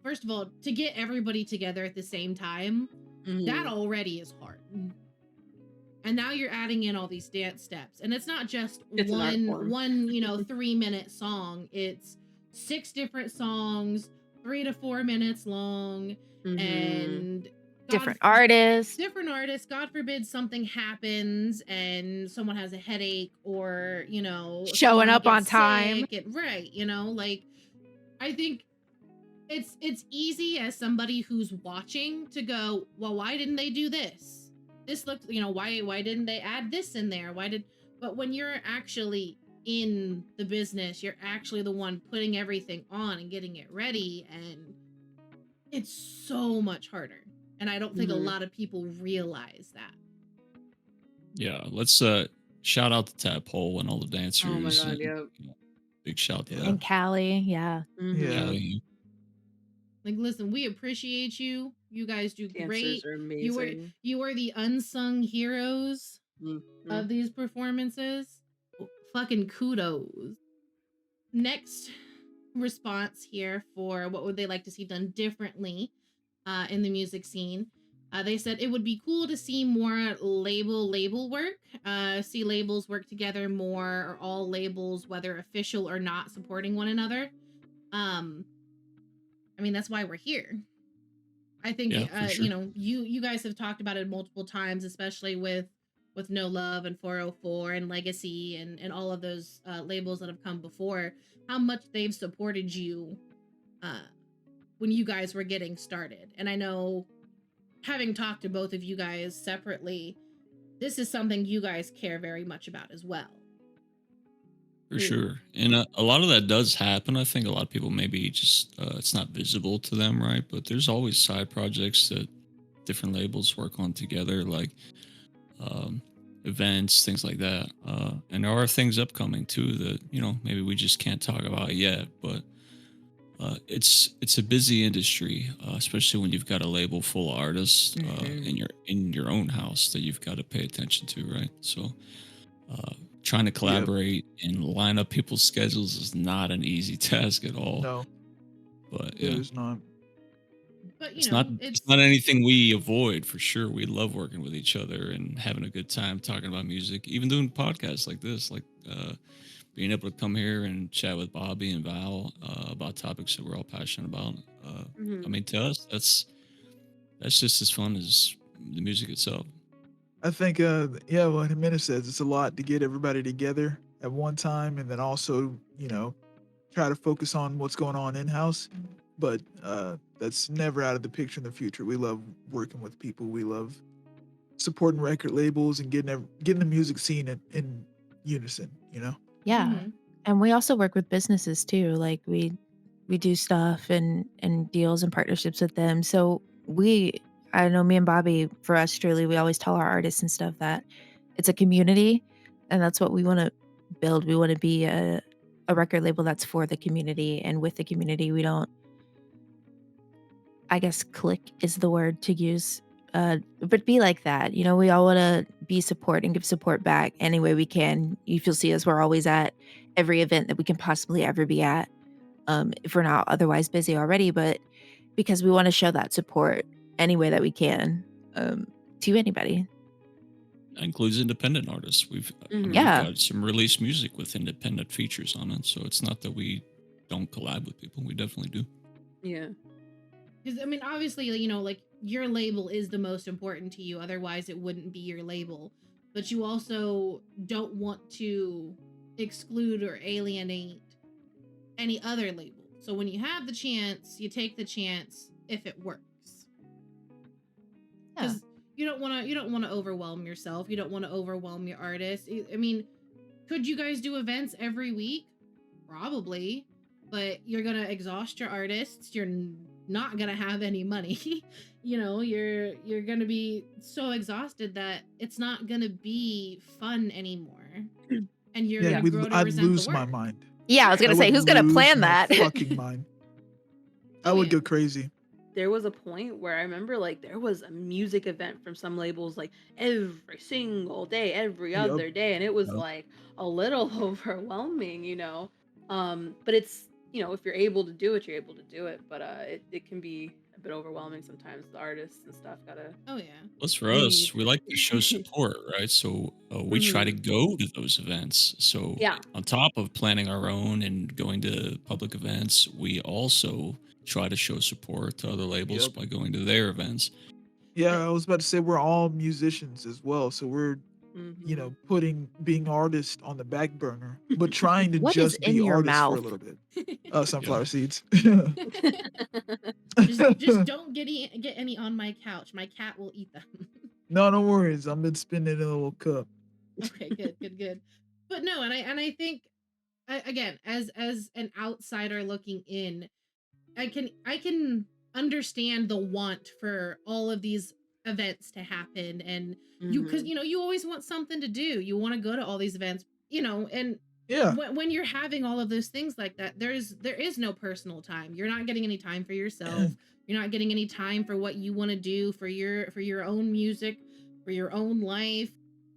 first of all, to get everybody together at the same time, that Mhm. already is hard. And now you're adding in all these dance steps, and it's not just It's an art form. one you know 3-minute song. It's 6 different songs, 3 to 4 minutes long, Mhm. and Different artists. different artists. God forbid something happens and someone has a headache, or you know Showing someone up on gets time. sick, and right, you know, like I think it's easy as somebody who's watching to go, well, why didn't they do this? This looked, you know, why didn't they add this in there? But when you're actually in the business, you're actually the one putting everything on and getting it ready, and it's so much harder. And I don't think a Mhm. lot of people realize that. Yeah. Let's shout out to Tadpole and all the Oh my dancers. god, And, yeah. big shout to Yeah. them. And Callie, yeah. Yeah. Mhm. Callie. Like, listen, we appreciate you. You guys do Dancers great. are You were amazing. you are the unsung heroes Mhm. of these performances. Fucking kudos. Next response here for what would they like to see done differently in the music scene. They said it would be cool to see more label work, see labels work together more, or all labels, whether official or not, supporting one another. Um, I mean, that's why we're here. I think Yeah, for you sure. know, you guys have talked about it multiple times, especially with No Love and 404 and Legacy and all of those labels that have come before, how much they've supported you uh when you guys were getting started. And I know, having talked to both of you guys separately, this is something you guys care very much about as well. For Mm. sure. And a lot of that does happen. I think a lot of people maybe just, it's not visible to them, right? But there's always side projects that different labels work on together, like um, events, things like that. And there are things upcoming too that, maybe we just can't talk about yet. But it's a busy industry, especially when you've got a label full of artists Mhm. in your own house that you've got to pay attention to, right? So uh, trying to Yep. collaborate and line up people's schedules is not an easy task at all. No, But it yeah, is not. But you it's not know, it's it's not anything we avoid for sure. We love working with each other and having a good time talking about music, even doing podcasts like this, like being able to come here and chat with Bobby and Val about topics that we're all passionate about. I Mhm. mean, to us, that's just as fun as the music itself. I think, yeah, what Jimenez says, it's a lot to get everybody together at one time, and then also, try to focus on what's going on in house. But that's never out of the picture in the future. We love working with people. We love supporting record labels and getting the music scene in unison. Yeah. mhm. And we also work with businesses too. Like we do stuff and deals and partnerships with them. So I know me and Bobby, for us truly, we always tell our artists and stuff that it's a community, and that's what we want to build. We want to be a record label that's for the community and with the community. We don't, I guess click is the word to use. but be like that. You know, we all want to be support and give support back any way we can. If you'll see us, we're always at every event that we can possibly ever be at. If we're not otherwise busy already, but because we want to show that support any way that we can, to anybody. That includes independent artists. I mean, we've Yeah. got some released music with independent features on it, so it's not that we don't collab with people. We definitely do. Yeah. Because I mean, obviously, you know, like your label is the most important to you. Otherwise, it wouldn't be your label. But you also don't want to exclude or alienate any other label. So when you have the chance, you take the chance if it works. Yeah. Because you don't want to overwhelm yourself. You don't want to overwhelm your artists. I mean, could you guys do events every week? Probably, but you're gonna exhaust your artists. You're not gonna have any money. You know, you're gonna be so exhausted that it's not gonna be fun anymore, and you're Yeah, gonna grow to I'd resent lose the my work. mind. Yeah, I was Right. gonna I say, would who's gonna lose plan my that? fucking mind. I Oh would yeah. go crazy. There was a point where I remember like there was a music event from some labels like every single day, every Yup. other day, and it was Yep. like a little overwhelming, you know. But it's, you know, if you're able to do it, you're able to do it. But it can be a bit overwhelming sometimes. The artists and stuff gotta Oh yeah. Plus, for leave. us, we like to show support, right? So we try to Mhm. go to those events. So Yeah. on top of planning our own and going to public events, we also try to show support to other labels Yep. by going to their events. Yeah, I was about to say we're all musicians as well, so we're, you know, Mhm. being artists on the back burner, but trying to What is just in be your artists for a mouth? little bit. Yeah. Sunflower seeds. just don't get any on my couch. My cat will eat them. No, no worries. I've been spinning it in a little cup. Okay, good. But no, and I think again, as an outsider looking in, I can understand the want for all of these events to happen, and because Mhm. you always want something to do. You want to go to all these events, and Yeah. when you're having all of those things like that, there is no personal time. You're not getting any time for yourself. You're not getting any time for what you want to do for your own music, for your own life.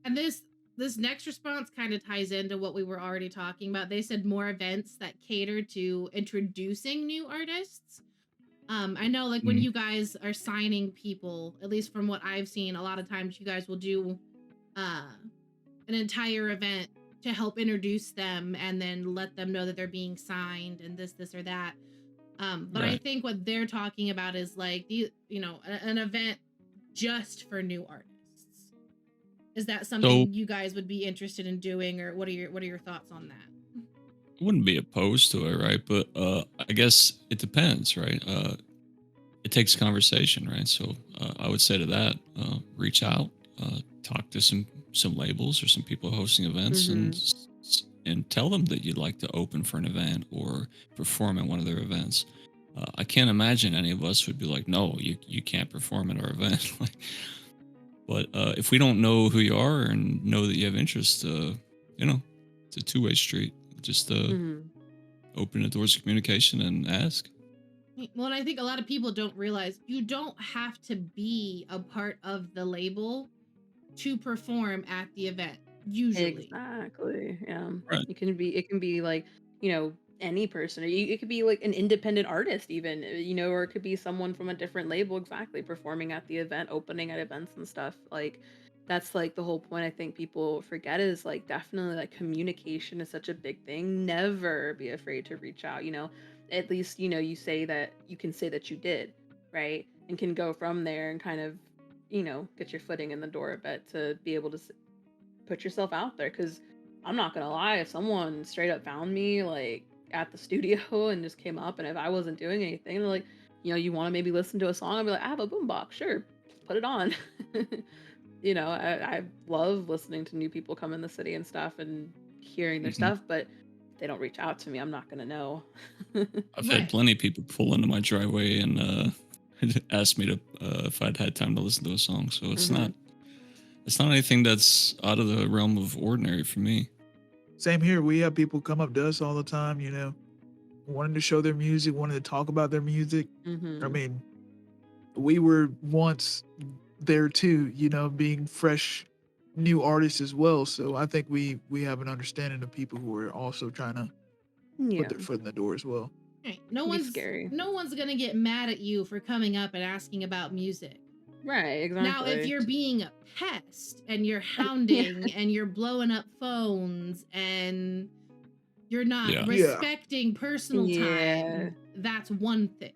And this next response kind of ties into what we were already talking about. They said more events that cater to introducing new artists. I know, like, when Mm. you guys are signing people, at least from what I've seen, a lot of times you guys will do uh an entire event to help introduce them and then let them know that they're being signed and this or that. But I Right. think what they're talking about is like an event just for new artists. Is that So something you guys would be interested in doing, or what are your thoughts on that? I wouldn't be opposed to it, right? But I guess it depends, right? It takes conversation, right? So I would say to that, reach out, talk to some labels or some people hosting events, and Mhm. and tell them that you'd like to open for an event or perform at one of their events. I can't imagine any of us would be like, no, you can't perform at our event. Like, but if we don't know who you are and know that you have interest, it's a two-way street. Just Mhm. open the doors of communication and ask. Well, and I think a lot of people don't realize you don't have to be a part of the label to perform at the event, usually. Exactly. Yeah. Right. It can be like, you know, any person, or it could be like an independent artist even, you know, or it could be someone from a different label exactly performing at the event, opening at events and stuff. Like that's like the whole point I think people forget is like definitely like communication is such a big thing. Never be afraid to reach out, you know. At least, you know, you can say that you did, right? And can go from there and kind of, you know, get your footing in the door a bit to be able to put yourself out there, because I'm not gonna lie, if someone straight up found me like at the studio and just came up, and if I wasn't doing anything, they're like, you know, you want to maybe listen to a song, I'd be like, I have a boombox, sure, put it on. You know, I love listening to new people come in the city and stuff and hearing their Mhm. stuff, but if they don't reach out to me, I'm not gonna know. I've had Right. plenty of people pull into my driveway and ask me to if I'd had time to listen to a song. So Hmm. it's not anything that's out of the realm of ordinary for me. Same here. We have people come up to us all the time, you know, wanting to show their music, wanting to talk about their music. I Hmm. mean, we were once there too, you know, being fresh new artists as well. So I think we have an understanding of people who are also trying to Yeah, put their foot in the door as well. Right. can be scary. No one's gonna get mad at you for coming up and asking about music. Right, Now, if exactly. you're being a pest and you're Yeah. hounding and you're blowing up phones and you're not Yeah. Yeah. respecting personal Yeah. time, that's one thing.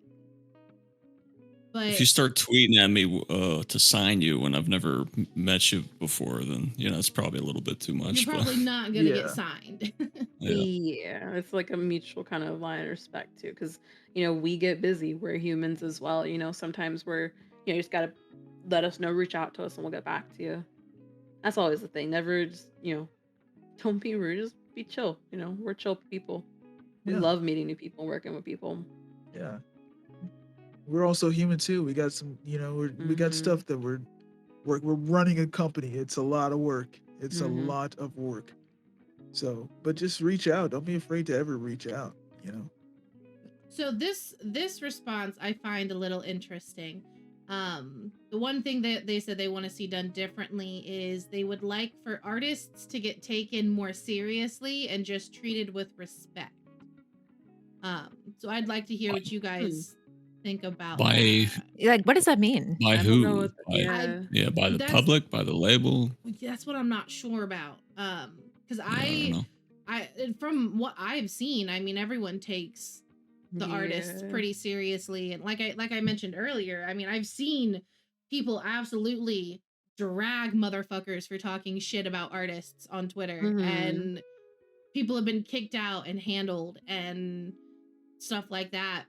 But If you start tweeting at me to sign you when I've never met you before, then it's probably a little bit too you're much. But probably not gonna get Yeah. signed. yeah, Yeah, it's like a mutual kind of line of respect too, because we get busy. We're humans as well. Sometimes you just gotta let us know, reach out to us, and we'll get back to you. That's always the thing. Never just don't be rude. Just be chill. We're chill people. We Yeah. love meeting new people, working with people. Yeah. We're also human too. We got some, we got Mhm. stuff that we're running a company. It's a lot of work. It's a Mhm. lot of work. So, but just reach out. Don't be afraid to ever reach out, So this response I find a little interesting. The one thing that they said they want to see done differently is they would like for artists to get taken more seriously and just treated with respect. So I'd like to hear what you guys think about by that. Like, what does that mean? by I don't know who? what. Yeah. By the That's public, by the label. that's what I'm not sure about. Because Yeah, I don't know. from what I've seen, I mean, everyone takes the artists Yeah. pretty seriously, and like I mentioned earlier, I mean, I've seen people absolutely drag motherfuckers for talking shit about artists on Twitter, Mhm. and people have been kicked out and handled and stuff like that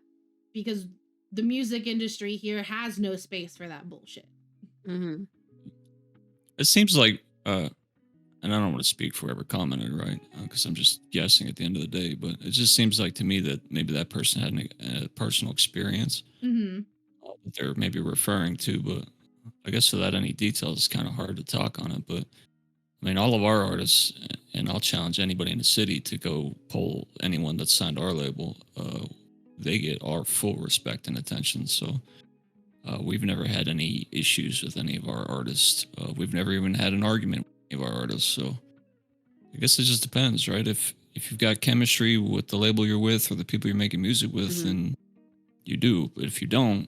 because the music industry here has no space for that bullshit. Mhm. It seems like, and I don't want to speak for whoever commented, right? Because I'm just guessing at the end of the day. But it just seems like to me that maybe that person had a personal experience Mm-hmm. that they're maybe referring to. But I guess without any details, it's kind of hard to talk on it. But I mean, all of our artists, and I'll challenge anybody in the city to go poll anyone that's signed our label. They get our full respect and attention. So we've never had any issues with any of our artists. We've never even had an argument with any of our artists. So I guess it just depends, right? If you've got chemistry with the label you're with or the people you're making music with, Mhm. then you do. But if you don't,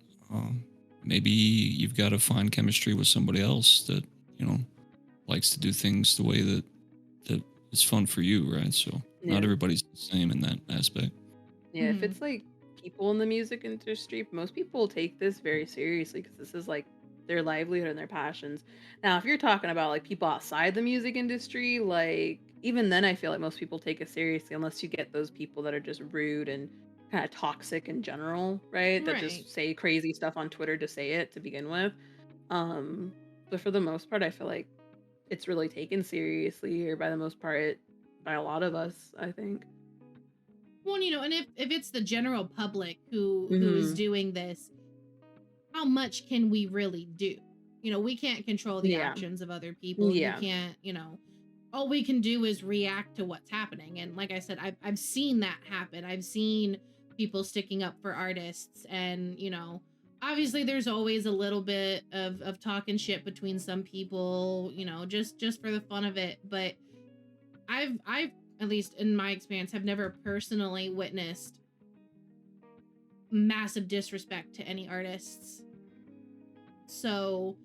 maybe you've got to find chemistry with somebody else that likes to do things the way that is fun for you, right? So not Yeah. everybody's the same in that aspect. Yeah, if Mhm. it's like people in the music industry, most people take this very seriously because this is like their livelihood and their passions. Now, if you're talking about like people outside the music industry, like even then, I feel like most people take it seriously unless you get those people that are just rude and kind of toxic in general, right? That Right. just say crazy stuff on Twitter to say it to begin with. Um, but for the most part, I feel like it's really taken seriously, or by the most part, by a lot of us, I think. Well, and if it's the general public who is Mhm. doing this, how much can we really do? We can't control the Yeah. actions of other people. You Yeah. can't, all we can do is react to what's happening. And like I said, I've seen that happen. I've seen people sticking up for artists, and obviously there's always a little bit of talking shit between some people, just for the fun of it. But I've at least in my experience have never personally witnessed massive disrespect to any artists. So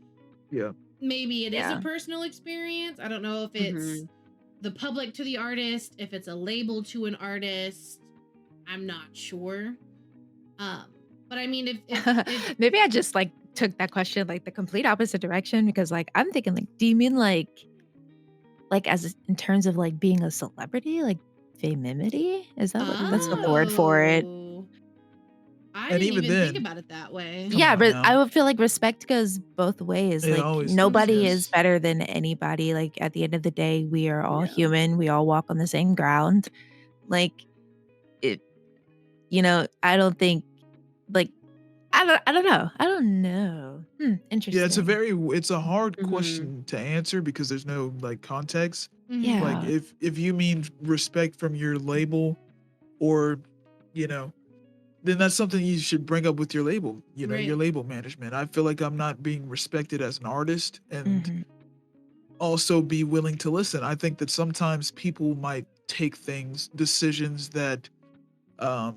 Yeah. maybe it is a Yeah. personal experience. I don't know if it's Mhm. the public to the artist, if it's a label to an artist. I'm not sure. But I mean, if Maybe I just like took that question like the complete opposite direction because like I'm thinking like, do you mean like as in terms of like being a celebrity, like famimity? Is that what that's not the word for it? oh, I And didn't even even think then, about it that way. come Yeah, on but I now. would feel like respect goes both ways. It Like always does, nobody is yes. better than anybody. Like at the end of the day, we are all Yeah. human. We all walk on the same ground. Like it, I don't think like I don't know. I don't know. Yeah, Interesting. it's a hard Mhm. question to answer because there's no like context. Mhm. Like Yeah. if you mean respect from your label or, you know, then that's something you should bring up with your label, your Right. label management. I feel like I'm not being respected as an artist, and Mhm. also be willing to listen. I think that sometimes people might take decisions that um,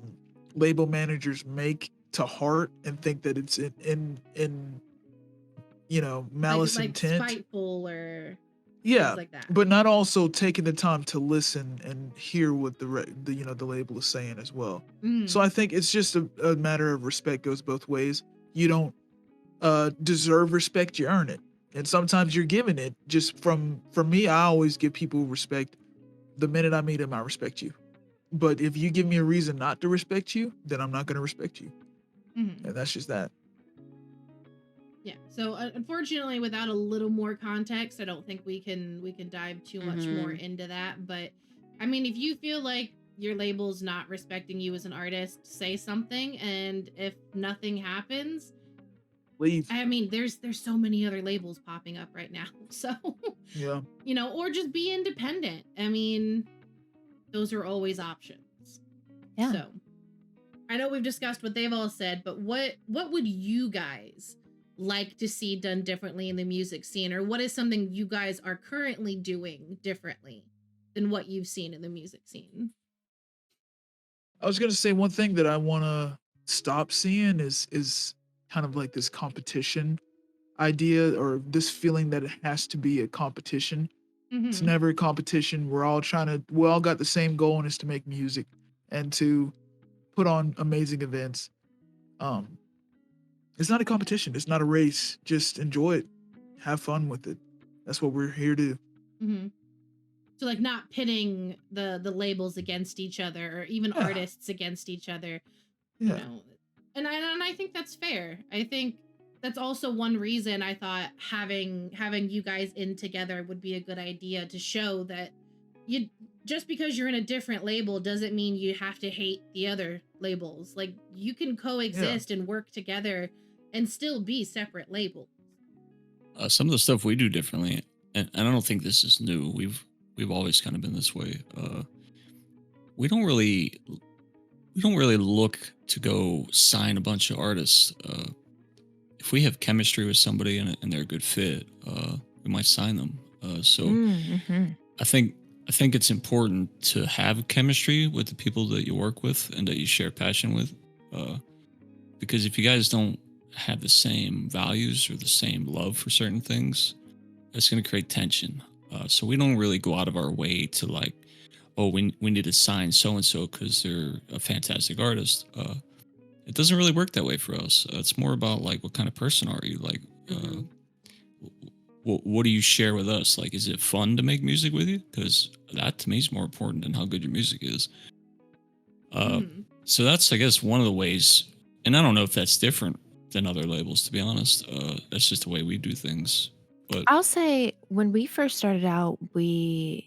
label managers make to heart and think that it's in malice Like intent. spiteful or things Yeah, like that. but not also taking the time to listen and hear what the label is saying as well. So Mm. I think it's just a matter of respect goes both ways. You don't deserve respect, you earn it. And sometimes you're given it. Just for me, I always give people respect. The minute I meet them, I respect you. But if you give me a reason not to respect you, then I'm not going to respect you. Mhm. And that's just that. Yeah. So unfortunately, without a little more context, I don't think we can dive too much more Mhm. into that. But I mean, if you feel like your label's not respecting you as an artist, say something. And if nothing happens, Leave. I mean, there's so many other labels popping up right now. So Yeah. or just be independent. I mean, those are always options. Yeah. So I know we've discussed what they've all said, but what would you guys like to see done differently in the music scene, or what is something you guys are currently doing differently than what you've seen in the music scene? I was going to say one thing that I want to stop seeing is kind of like this competition idea, or this feeling that it has to be a competition. It's Mm-hmm. never a competition. We all got the same goal, and it's to make music and to put on amazing events. Um, it's not a competition. It's not a race. Just enjoy it. Have fun with it. That's what we're here to do. Mm-hmm. So like not pitting the labels against each other or even Yeah. artists against each other, you Yeah. know. And I think that's fair. I think that's also one reason I thought having you guys in together would be a good idea, to show that you just because you're in a different label doesn't mean you have to hate the other labels. Like you can Yeah. coexist and work together and still be separate labels. Some of the stuff we do differently, and I don't think this is new. We've always kind of been this way. We don't really we don't really look to go sign a bunch of artists. If we have chemistry with somebody and they're a good fit, we might sign them. So Mm-hmm. I think I think it's important to have chemistry with the people that you work with and that you share passion with, uh, because if you guys don't have the same values or the same love for certain things, it's going to create tension. So we don't really go out of our way to like, oh, we need to sign so and so because they're a fantastic artist. It doesn't really work that way for us. It's more about like, what kind of person are you? Like, Mhm. what do you share with us? Like, is it fun to make music with you? Because that to me is more important than how good your music is. Uh, Mm-hmm. so that's, I guess, one of the ways. And I don't know if that's different than other labels, to be honest. That's just the way we do things. But I'll say when we first started out, it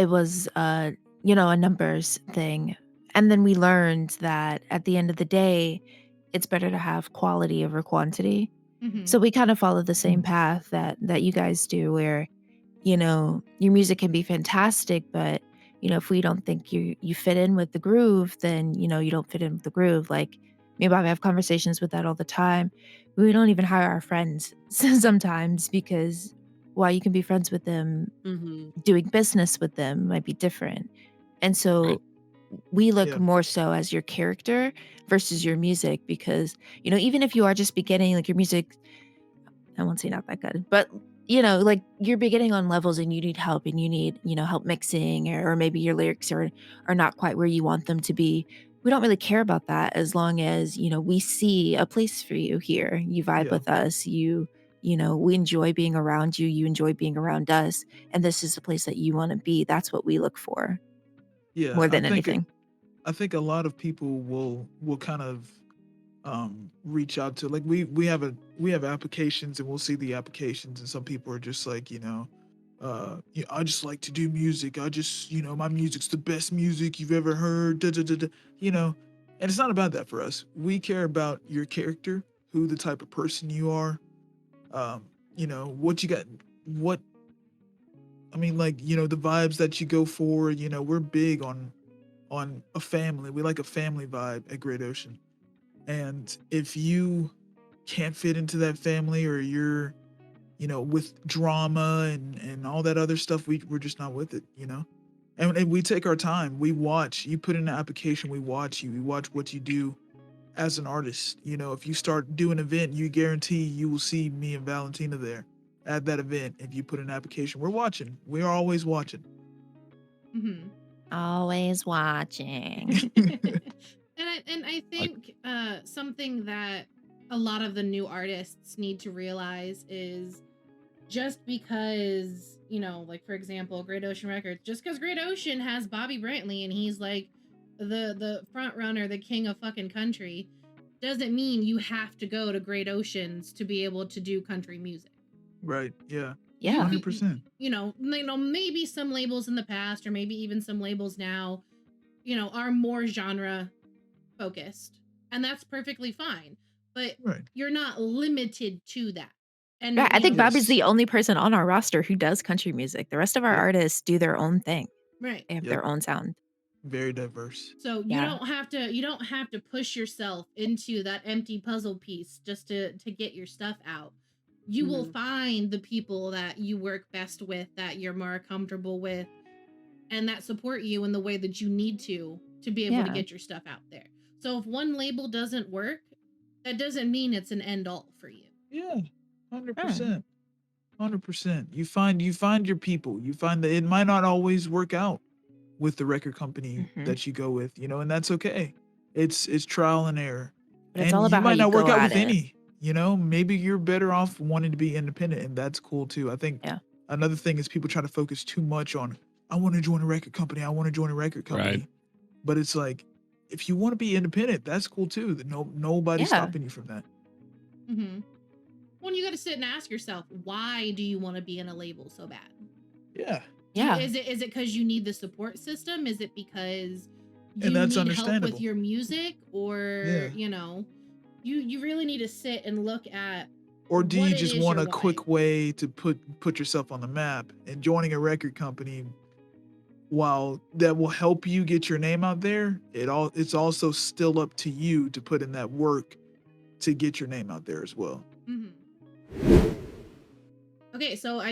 was a numbers thing. And then we learned that at the end of the day, it's better to have quality over quantity. Mm-hmm. So we kind of follow the same Mm. path that you guys do, where your music can be fantastic, but if we don't think you fit in with the groove, then you don't fit in with the groove. Like me and Bobby have conversations with that all the time. We don't even hire our friends sometimes, because while you can be friends with them, Mhm. doing business with them might be different. And right, so we look Yeah. more so as your character versus your music, because even if you are just beginning, like your music, I won't say not that good, but like you're beginning on levels and you need help, and you need, help mixing, or maybe your lyrics are not quite where you want them to be. We don't really care about that, as long as, we see a place for you here. You vibe Yeah. with us. We enjoy being around you. You enjoy being around us. And this is the place that you want to be. That's what we look for Yeah. more than anything. I think a lot of people will kind of reach out to, like, we have applications, and we'll see the applications, and some people are just like, yeah, I just like to do music. I just, my music's the best music you've ever heard. Da, da, da, da, you know, and it's not about that for us. We care about your character, who the type of person you are, um, what you got, what I mean, like, the vibes that you go for. We're big on on a family. We like a family vibe at Great Ocean. And if you can't fit into that family, or you're, with drama and all that other stuff, we're just not with it, And we take our time. We watch. You put in an application, we watch you. We watch what you do as an artist. If you start doing an event, you guarantee you will see me and Valentina there at that event. If you put in an application, we're watching. We're always watching. Mm-hmm. Always watching. And I think something that a lot of the new artists need to realize is, just because, like for example, Great Ocean Records, just because Great Ocean has Bobby Brantley and he's like the front runner, the king of fucking country, doesn't mean you have to go to Great Oceans to be able to do country music. Right. Yeah. Yeah. 100%. Maybe some labels in the past, or maybe even some labels now, are more genre focused, and that's perfectly fine. But Right. you're not limited to that. And Yeah, I think Bobby's Yes. the only person on our roster who does country music. The rest of our Yep. artists do their own thing. right. They have Yep. their own sound. Very diverse. So you Yeah. don't have to push yourself into that empty puzzle piece just to get your stuff out. You will find the people that you work best with, that you're more comfortable with, and that support you in the way that you need to be able to Yeah. get your stuff out there. So if one label doesn't work, that doesn't mean it's an end all for you. Yeah. 100%. 100%. You find your people. You find that it might not always work out with the record company Mhm. that you go with, and that's okay. It's trial and error. But it's And all you about how might you not work go out at with it. any, maybe you're better off wanting to be independent, and that's cool too. I think Yeah. another thing is people try to focus too much on, I want to join a record company. I want to join a record company. Right. But it's like, if you want to be independent, that's cool too. Nobody's Yeah. stopping you from that. Mm-hmm. Well, you got to sit and ask yourself, why do you want to be in a label so bad? Yeah. Yeah. Is it because you need the support system? Is it because you And that's need help with understandable. your music? Or, Yeah. you really need to sit and look at, Or do what you it just is want your a why. quick way to put yourself on the map? And joining a record company, while that will help you get your name out there, it's also still up to you to put in that work to get your name out there as well. Mm-hmm. Okay, so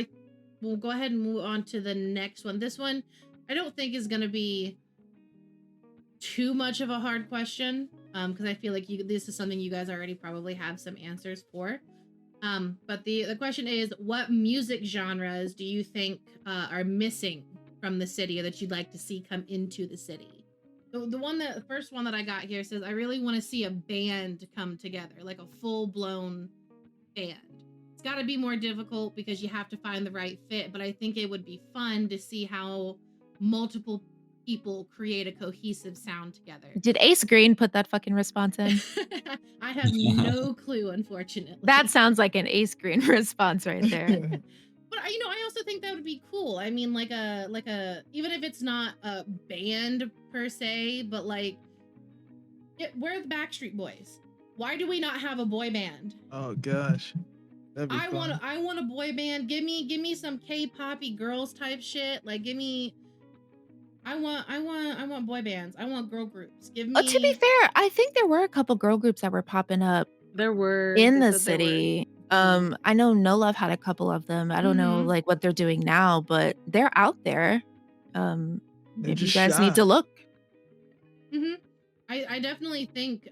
we'll go ahead and move on to the next one. This one, I don't think is going to be too much of a hard question, because I feel like this is something you guys already probably have some answers for. But the question is, what music genres do you think are missing from the city, or that you'd like to see come into the city? The first one that I got here says, I really want to see a band come together, like a full-blown band. It's got to be more difficult because you have to find the right fit, but I think it would be fun to see how multiple people create a cohesive sound together. Did Ace Green put that fucking response in? I have no clue, unfortunately. That sounds like an Ace Green response right there. But I also think that would be cool. I mean, like a even if it's not a band per se, but like, we're the Backstreet Boys. Why do we not have a boy band? Oh gosh. That'd be fun. I want a boy band. Give me some K-poppy girls type shit. Like, give me. I want boy bands. I want girl groups. Give me. To be fair, I think there were a couple girl groups that were popping up There were in they the said they were. city. I know No Love had a couple of them. I don't know Mhm. like what they're doing now, but they're out there. They're Maybe you just guys need shy. to look. Mm-hmm. I definitely think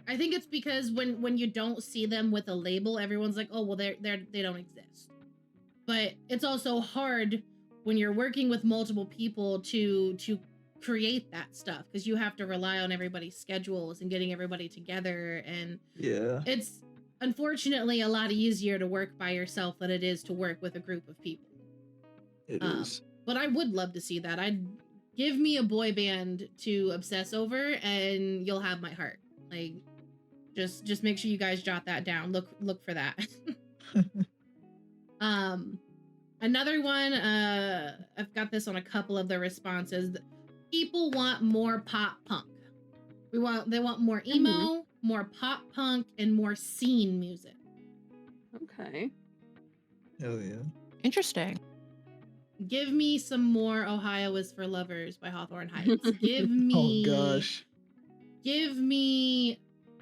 I think it's because when you don't see them with a label, everyone's like, oh well, they don't exist. But it's also hard when you're working with multiple people to create that stuff, because you have to rely on everybody's schedules and getting everybody together, and Yeah. it's unfortunately a lot easier to work by yourself than it is to work with a group of people. It is. But I would love to see that. I'd give me a boy band to obsess over, and you'll have my heart. Like, just make sure you guys jot that down. Look for that. Another one. I've got this on a couple of the responses. People want more pop punk. They want more emo, more pop punk, and more scene music. Okay. Hell yeah. Interesting. Give me some more Ohio is for Lovers by Hawthorne Heights. Give me gosh. Give me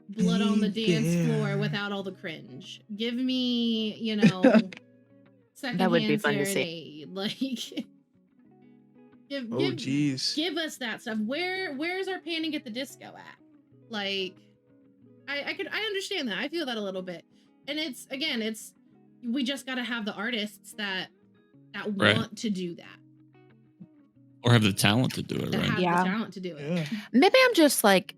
Blood on the Dance Floor without all the cringe. Give me, That would be Secondhand fun to see. Serenade. Like Jeez. give us that stuff. Where's our Panic at the Disco at? Like I understand that. I feel that a little bit. And it's we just gotta have the artists that Right. want to do that. Or have the talent to do it, That right? have Yeah. the talent to do it. Yeah. Maybe I'm just like,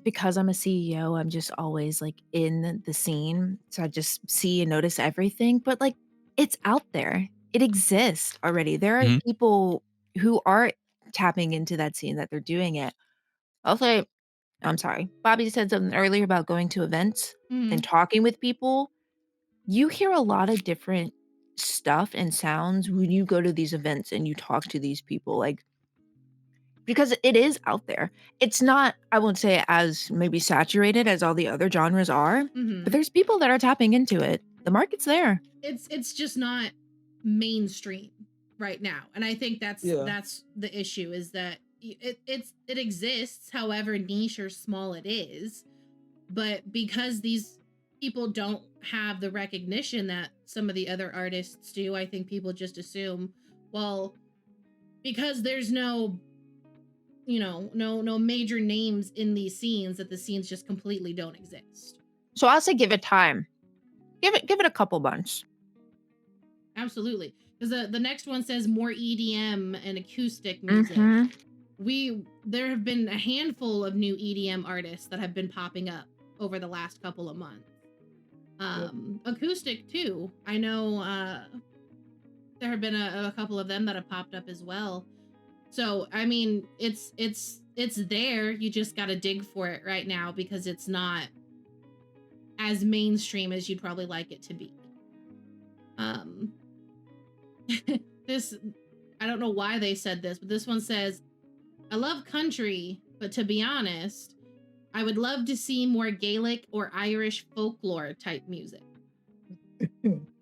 because I'm a CEO, I'm just always like in the scene. So I just see and notice everything. But like, it's out there. It exists already. There are Mhm. people who are tapping into that scene that they're doing it. I'll say, I'm sorry. Bobby said something earlier about going to events Mhm. and talking with people. You hear a lot of different stuff and sounds when you go to these events and you talk to these people. Like, because it is out there. It's not, I won't say as maybe saturated as all the other genres are, Mhm. but there's people that are tapping into it. The market's there. It's just not mainstream right now, and I think that's the issue, is that it exists, however niche or small it is, but because these people don't have the recognition that some of the other artists do, I think people just assume, well, because there's no major names in these scenes, that the scenes just completely don't exist. So I'll say give it time. Give it a couple months. Absolutely. Because the next one says more EDM and acoustic music. There have been a handful of new EDM artists that have been popping up over the last couple of months. Acoustic too. I know there have been a couple of them that have popped up as well. So I mean, it's there. You just got to dig for it right now, because it's not as mainstream as you'd probably like it to be. This, I don't know why they said this, but this one says, I love country, but to be honest, I would love to see more Gaelic or Irish folklore type music.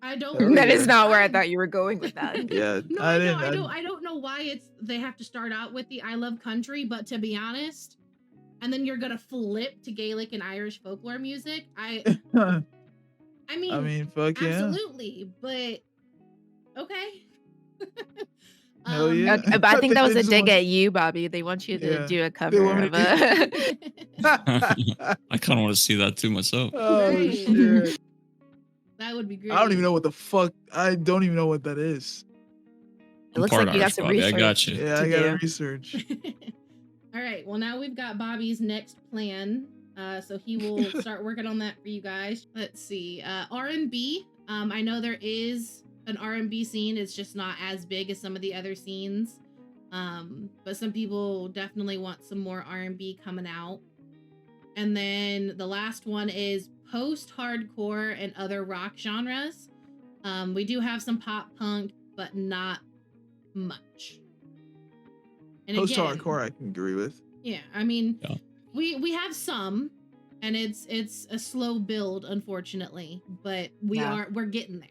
I don't. That is not where I thought you were going with that. Yeah, No, I don't know why they have to start out with the I love country, but to be honest, and then you're gonna flip to Gaelic and Irish folklore music. I mean, fuck yeah. absolutely, but okay. Hell yeah. Okay, but I think that was they a just dig want- at you, Bobby. They want you to Yeah. do a They cover want me of to a. I kind of want to see that too myself. Oh Right. shit. That would be great. I don't even know what the fuck. I don't even know what that is. It looks like you got some Bobby. research. I got you. Yeah, I gotta research. All right. Well, now we've got Bobby's next plan. So he will start working on that for you guys. Let's see. R&B. I know there is an R&B scene. It's just not as big as some of the other scenes. But some people definitely want some more R&B coming out. And then the last one is post-hardcore and other rock genres. We do have some pop punk, but not much. And Post-hardcore, I can agree with. Yeah, I mean, we have some, and it's a slow build, unfortunately, but we're getting there.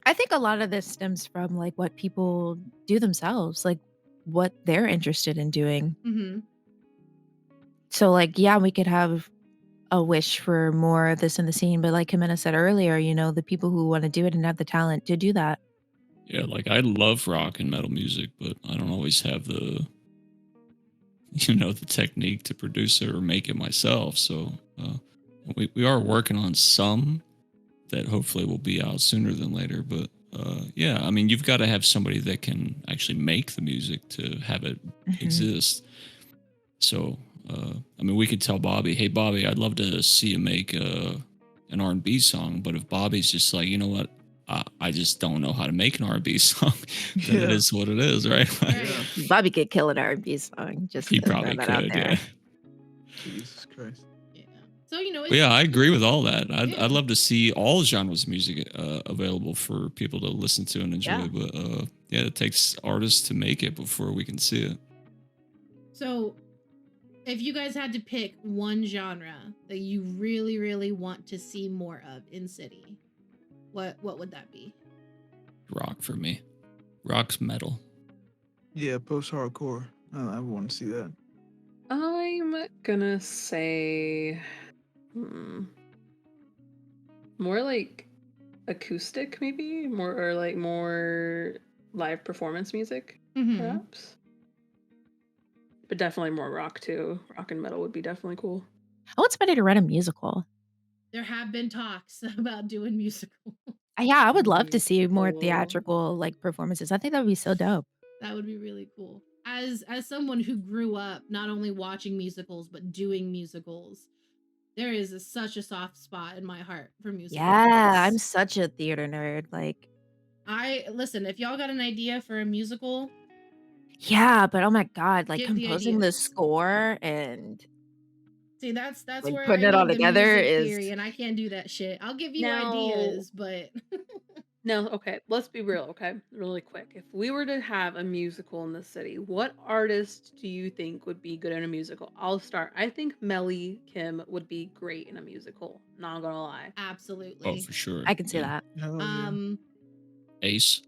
I think a lot of this stems from like what people do themselves, like what they're interested in doing. Mm-hmm. So like, yeah, we could have a wish for more of this in the scene, but like Jimenez said earlier, the people who want to do it and have the talent to do that. Yeah, like I love rock and metal music, but I don't always have the the technique to produce it or make it myself. So we are working on some that hopefully will be out sooner than later. But yeah, I mean, you've got to have somebody that can actually make the music to have it exist. So, I mean, we could tell Bobby, hey, Bobby, I'd love to see you make an R&B song. But if Bobby's just like, you know what, I just don't know how to make an R&B song, then it is what it is, right? Bobby could kill an R&B song. Just he to probably throw that out could, there. yeah. Jesus Christ. Yeah. So But yeah, I agree with all that. I'd love to see all genres of music available for people to listen to and enjoy. Yeah. But yeah, it takes artists to make it before we can see it. So, if you guys had to pick one genre that you really, really want to see more of in City, what would that be? Rock for me. Rock's metal. Yeah, post-hardcore. I want to see that. I'm gonna say more like acoustic, maybe more or like more live performance music, perhaps. But definitely more rock too. Rock and metal would be definitely cool. I want somebody to write a musical. There have been talks about doing musical. Yeah, I would That'd love be to see more cool. theatrical like performances. I think that would be so dope. That would be really cool. As someone who grew up not only watching musicals but doing musicals, there is such a soft spot in my heart for musicals. Yeah, I'm such a theater nerd. Like, listen, if y'all got an idea for a musical, yeah, but oh my god, like give the composing the ideas. score and See, that's like where putting I it all need the together music is theory, and I can't do that shit. I'll give you Now, ideas, but no, okay, let's be real, okay? Really quick. If we were to have a musical in the city, what artist do you think would be good in a musical? I'll start. I think Melly Kim would be great in a musical. Not gonna lie. Oh, absolutely. for sure. I can see Yeah. that. Hell yeah. Ace.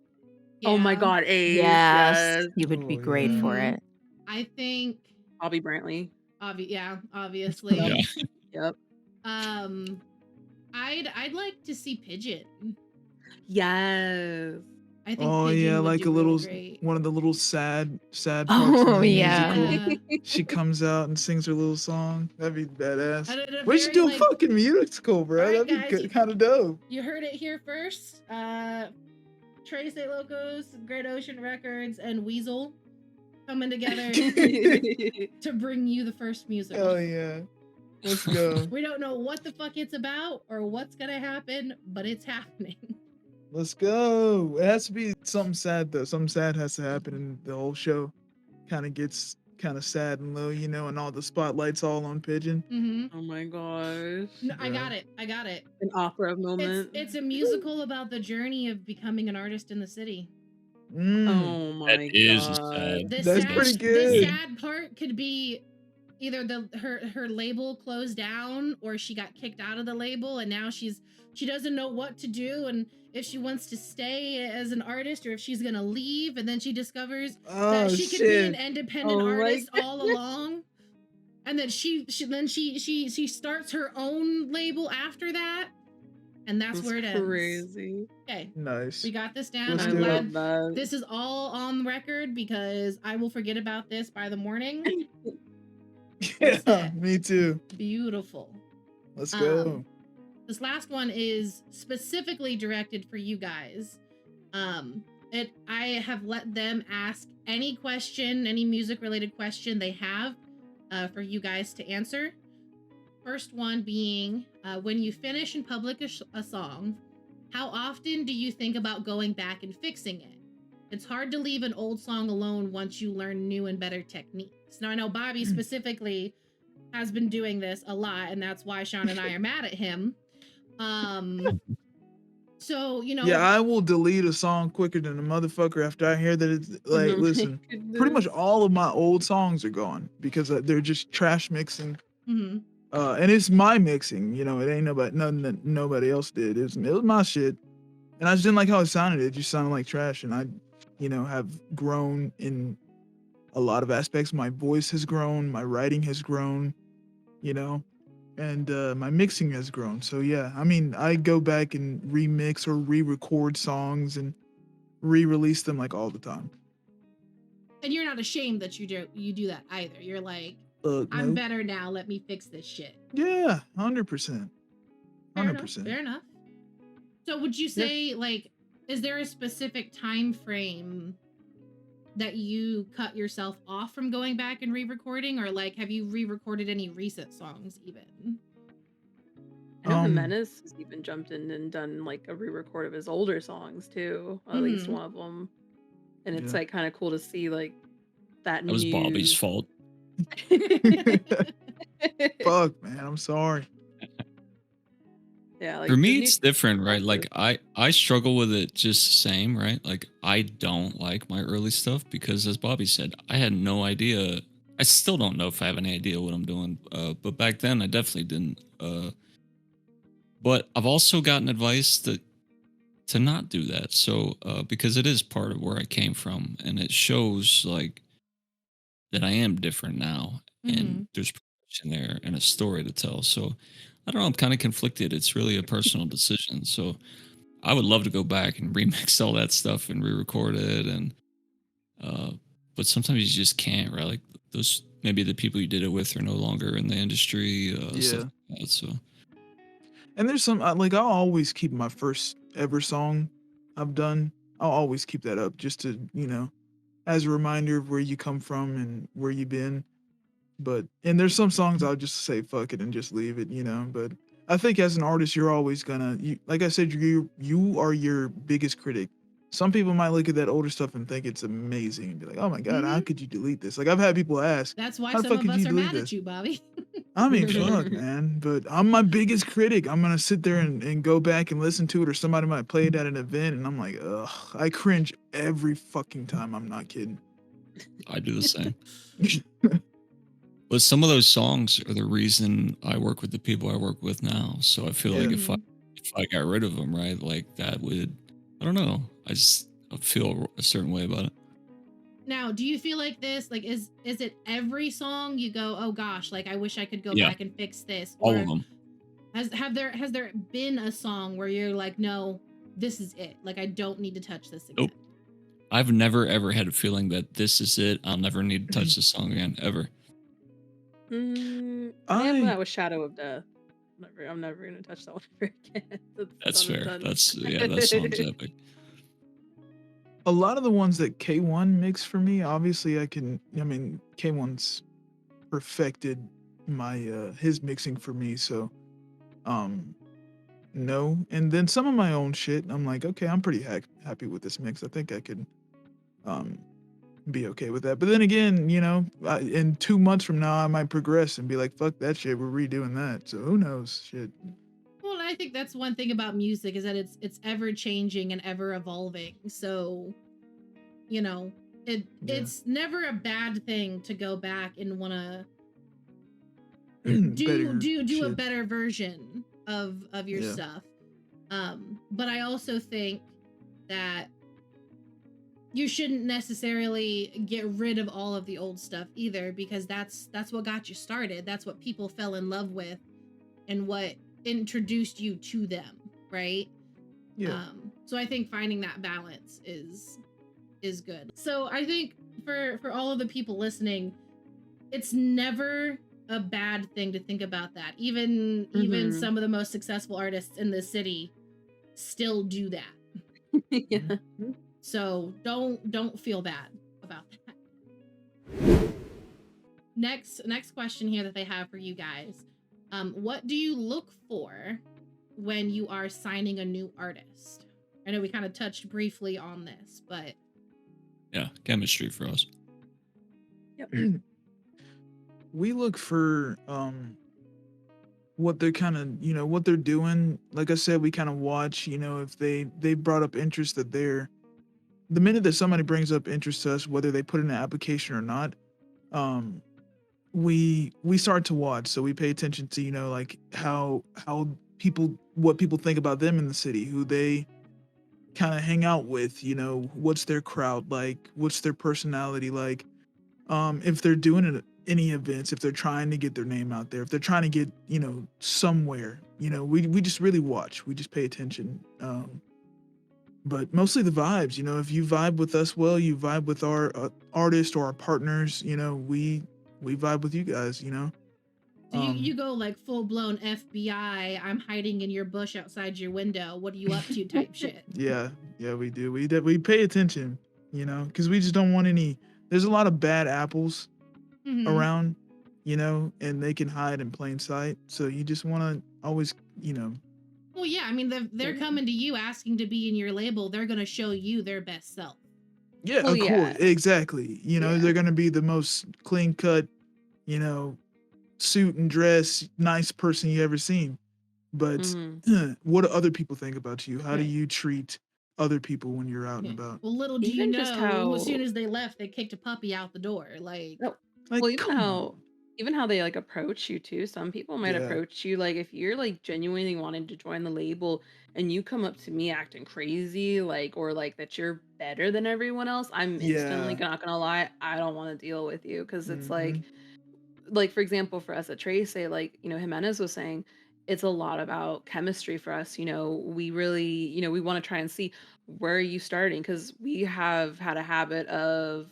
Oh my Yeah. god, Ace, Yes, yes. he would be Oh, great yeah. for Mhm. it. I think Bobby Brantley. obviously. Yeah. Yep. I'd like to see Pigeon. Yes. I think Oh Pigeon yeah, would like do a really little great. one of the little sad parts in Oh the yeah. musical. Yeah. She comes out and sings her little song. That'd be badass. And at a We should very, do a fucking musical, bro. Alright, That'd guys, be kind of dope. you heard it here first. Trece Locos, Great Ocean Records, and Weasel coming together to bring you the first musical. Hell yeah. Let's go. We don't know what the fuck it's about or what's gonna happen, but it's happening. Let's go. It has to be something sad though. Something sad has to happen, and the whole show kind of gets kind of sad and low, and all the spotlights all on Pigeon. Oh my gosh. No, I Yeah. got it. An opera moment. It's a musical about the journey of becoming an artist in the city. Oh my That is god. sad. That's pretty The good. sad part could be either her label closed down or she got kicked out of the label and now she doesn't know what to do and if she wants to stay as an artist or if she's gonna leave, and then she discovers that she could be an independent artist all along, and then she starts her own label after that, and that's where it ends. Crazy. Okay, Nice. we got this down. Let's I'm do glad it. that. this is all on record because I will forget about this by the morning. Yeah, me too. Beautiful. Let's go. This last one is specifically directed for you guys. I have let them ask any question, any music related question they have for you guys to answer. First one being, when you finish and publish a song, how often do you think about going back and fixing it? It's hard to leave an old song alone once you learn new and better techniques. Now I know Bobby specifically has been doing this a lot, and that's why Sean and I are mad at him. So, Yeah, I will delete a song quicker than a motherfucker after I hear that it's like, listen, pretty much all of my old songs are gone because they're just trash mixing. Mhm. And it's my mixing, it ain't nothing that nobody else did. It was my shit. And I just didn't like how it sounded. It just sounded like trash. And I, have grown in a lot of aspects. My voice has grown, my writing has grown, and my mixing has grown. So yeah, I mean, I go back and remix or re-record songs and re-release them like all the time. And you're not ashamed that you do that either. You're like, I'm Nope. better now. Let me fix this shit. Yeah, 100%. 100%. Fair enough. So would you say, like, is there a specific time frame that you cut yourself off from going back and re-recording, or like have you re-recorded any recent songs even? I know Jimenez has even jumped in and done like a re-record of his older songs too, at least one of them, and it's like kind of cool to see like that. That was Bobby's fault. Fuck, man, I'm sorry. Yeah, like for me it's different, right? Like I struggle with it just the same, right? Like I don't like my early stuff because, as Bobby said, I had no idea. I still don't know if I have any idea what I'm doing, but back then I definitely didn't. But I've also gotten advice that to not do that. So because it is part of where I came from, and it shows like that I am different now, and Mm-hmm. there's progression there and a story to tell. So I don't know. I'm kind of conflicted. It's really a personal decision. So I would love to go back and remix all that stuff and re-record it, and uh, but sometimes you just can't, right? Like those maybe the people you did it with are no longer in the industry, stuff Yeah. like that. So And there's some like I'll always keep my first ever song I've done. I'll always keep that up just to, as a reminder of where you come from and where you've been. But and there's some songs I'll just say fuck it and just leave it. But I think as an artist, you're always gonna, like I said, you are your biggest critic. Some people might look at that older stuff and think it's amazing and be like, oh my god, how Mm-hmm. could you delete this? Like I've had people ask, That's why how the some fuck of could us you are delete mad at this? you, Bobby. I mean, fuck, man. But I'm my biggest critic. I'm gonna sit there and go back and listen to it, or somebody might play it at an event, and I'm like, ugh, I cringe every fucking time. I'm not kidding. I do the same. But some of those songs are the reason I work with the people I work with now. So I feel like Yeah. if I got rid of them, right, like that would, I don't know. I feel a certain way about it. Now, do you feel like this? Like, is it every song you go, oh gosh, like I wish I could go Yeah, back and fix this, all of or them. has there been a song where you're like, no, this is it, like I don't need to touch this again? Nope. I've never ever had a feeling that this is it. I'll never need to touch this song again, ever. I am I that with Shadow of Death. I'm never gonna touch that one ever again. That's Done and fair. done. That song's epic. a lot of the ones that K1 mixed for me, obviously I mean, K1's perfected my his mixing for me, so no. And then some of my own shit, I'm like, okay, I'm pretty happy with this mix. I think I could um be okay with that. But then again, in 2 months from now, I might progress and be like, fuck that shit, we're redoing that. So who knows? Shit. Well, I think that's one thing about music, is that it's ever changing and ever evolving. So, Yeah. it's never a bad thing to go back and want to Better do a shit. better version of your Yeah. stuff. But I also think that you shouldn't necessarily get rid of all of the old stuff either, because that's what got you started. That's what people fell in love with and what introduced you to them, right? Yeah. So I think finding that balance is good. So I think for all of the people listening, it's never a bad thing to think about that. Even some of the most successful artists in the city still do that. Yeah. Mhm. So don't feel bad about that. Next question here that they have for you guys. What do you look for when you are signing a new artist? I know we kind of touched briefly on this, but Yeah, chemistry for us. Yep. We look for what they're kind of what they're doing. Like I said, we kind of watch, if they brought up interest, that they're the minute that somebody brings up interest to us, whether they put in an application or not, we start to watch. So we pay attention to, like how what people think about them in the city, who they kind of hang out with, what's their crowd like, what's their personality like, if they're doing any events, if they're trying to get their name out there, if they're trying to get, somewhere, we just really watch, we just pay attention. But mostly the vibes, if you vibe with us well, you vibe with our artist or our partners, we vibe with you guys. so you go like full blown FBI, I'm hiding in your bush outside your window, what are you up to type shit? Yeah, we do. We pay attention, because we just don't want any. There's a lot of bad apples around, and they can hide in plain sight. So you just want to always, Well, yeah, I mean, they're coming to you asking to be in your label. They're going to show you their best self. yeah, Well, of course, yeah. exactly. Yeah. They're gonna be the most clean cut, suit and dress, nice person you ever seen. But what do other people think about you? How do Right. you treat other people when you're out and about? Well, little do Even you just know, as soon how as they left, they kicked a puppy out the door. Like, no, Like, well, even come how on. even how they like approach you too. Some people might Yeah. approach you like if you're like genuinely wanting to join the label and you come up to me acting crazy, like or like that you're better than everyone else, I'm instantly Yeah. not gonna lie, I don't want to deal with you because it's Hmm. like for example for us at Trece, like Jimenez was saying, it's a lot about chemistry for us. We really we want to try and see where are you starting because we have had a habit of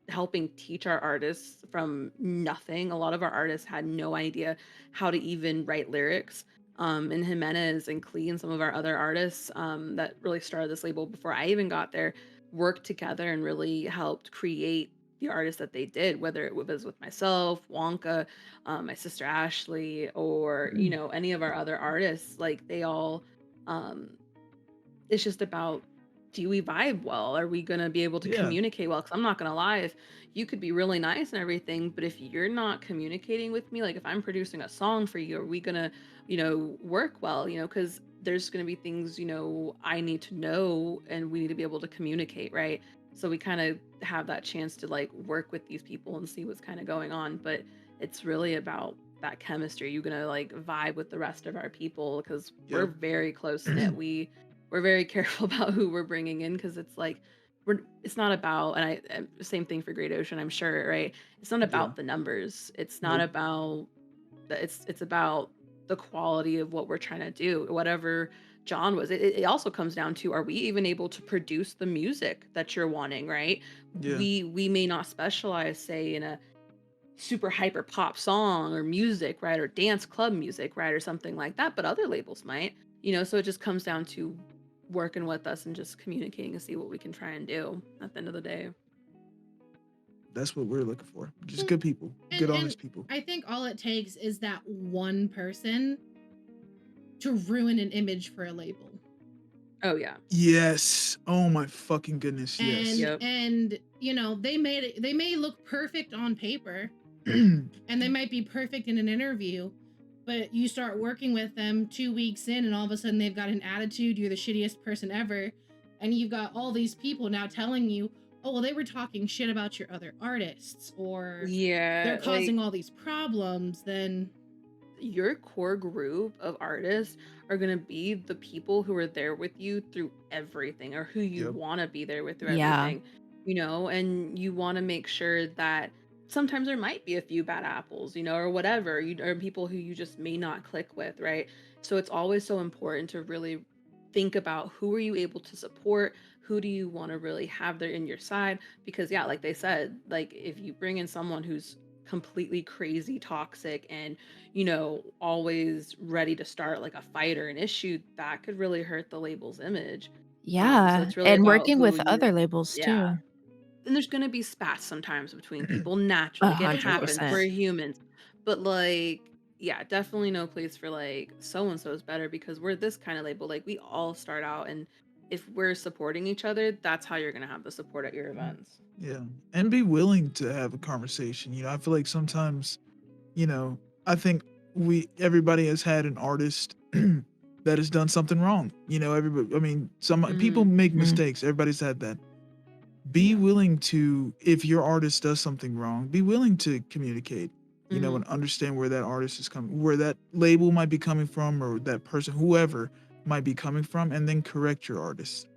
helping teach our artists from nothing. A lot of our artists had no idea how to even write lyrics. And Jimenez and Clee and some of our other artists that really started this label before I even got there worked together and really helped create the artists that they did, whether it was with myself, Wonka, my sister Ashley, or any of our other artists. Like they all, um, it's just about, do we vibe well? Are we gonna be able to Yeah. communicate well? Because I'm not gonna lie, if you could be really nice and everything, but if you're not communicating with me, like if I'm producing a song for you, are we gonna, work well? Because there's gonna be things, I need to know, and we need to be able to communicate, right? So we kind of have that chance to like work with these people and see what's kind of going on, but it's really about that chemistry. You're gonna like vibe with the rest of our people because we're Yep. very close knit. We're very careful about who we're bringing in because it's like it's not about, and same thing for Great Ocean, I'm sure, right? It's not Yeah. about the numbers. It's not Nope. about it's about the quality of what we're trying to do. Whatever John was, it also comes down to, are we even able to produce the music that you're wanting, right? Yeah. We may not specialize, say, in a super hyper pop song or music, right? Or dance club music, right? Or something like that. But other labels might, so it just comes down to working with us and just communicating and see what we can try and do at the end of the day. That's what we're looking for. Just Well, good people, good, and honest people. I think all it takes is that one person to ruin an image for a label. Oh yeah. Yes. Oh my fucking goodness. Yes. And Yep. and they may look perfect on paper and they might be perfect in an interview, but you start working with them 2 weeks in and all of a sudden they've got an attitude, you're the shittiest person ever, and you've got all these people now telling you, oh well, they were talking shit about your other artists, or they're Yeah, causing all these problems. Then your core group of artists are going to be the people who are there with you through everything, or who you Yep. want to be there with through Yeah. everything, and you want to make sure that sometimes there might be a few bad apples, or whatever, or people who you just may not click with, right? So it's always so important to really think about who are you able to support, who do you want to really have there in your side, because yeah, like they said, like if you bring in someone who's completely crazy toxic and always ready to start like a fight or an issue, that could really hurt the label's image. So Yeah, it's really and about working who with you're, other labels yeah. too. And there's going to be spats sometimes between people naturally. Like, it of happens. 100%. course. We're humans. But like, yeah, definitely no place for like so and so is better because we're this kind of label. Like, we all start out, and if we're supporting each other, that's how you're going to have the support at your events. Yeah. And be willing to have a conversation. I feel like sometimes, I think everybody has had an artist that has done something wrong. Everybody, I mean, some people Hmm. make Mhm. mistakes. Everybody's had that. Be Yeah. willing to, if your artist does something wrong, be willing to communicate, Hmm. and understand where that artist is coming, where that label might be coming from, or that person, whoever might be coming from, and then correct your artist,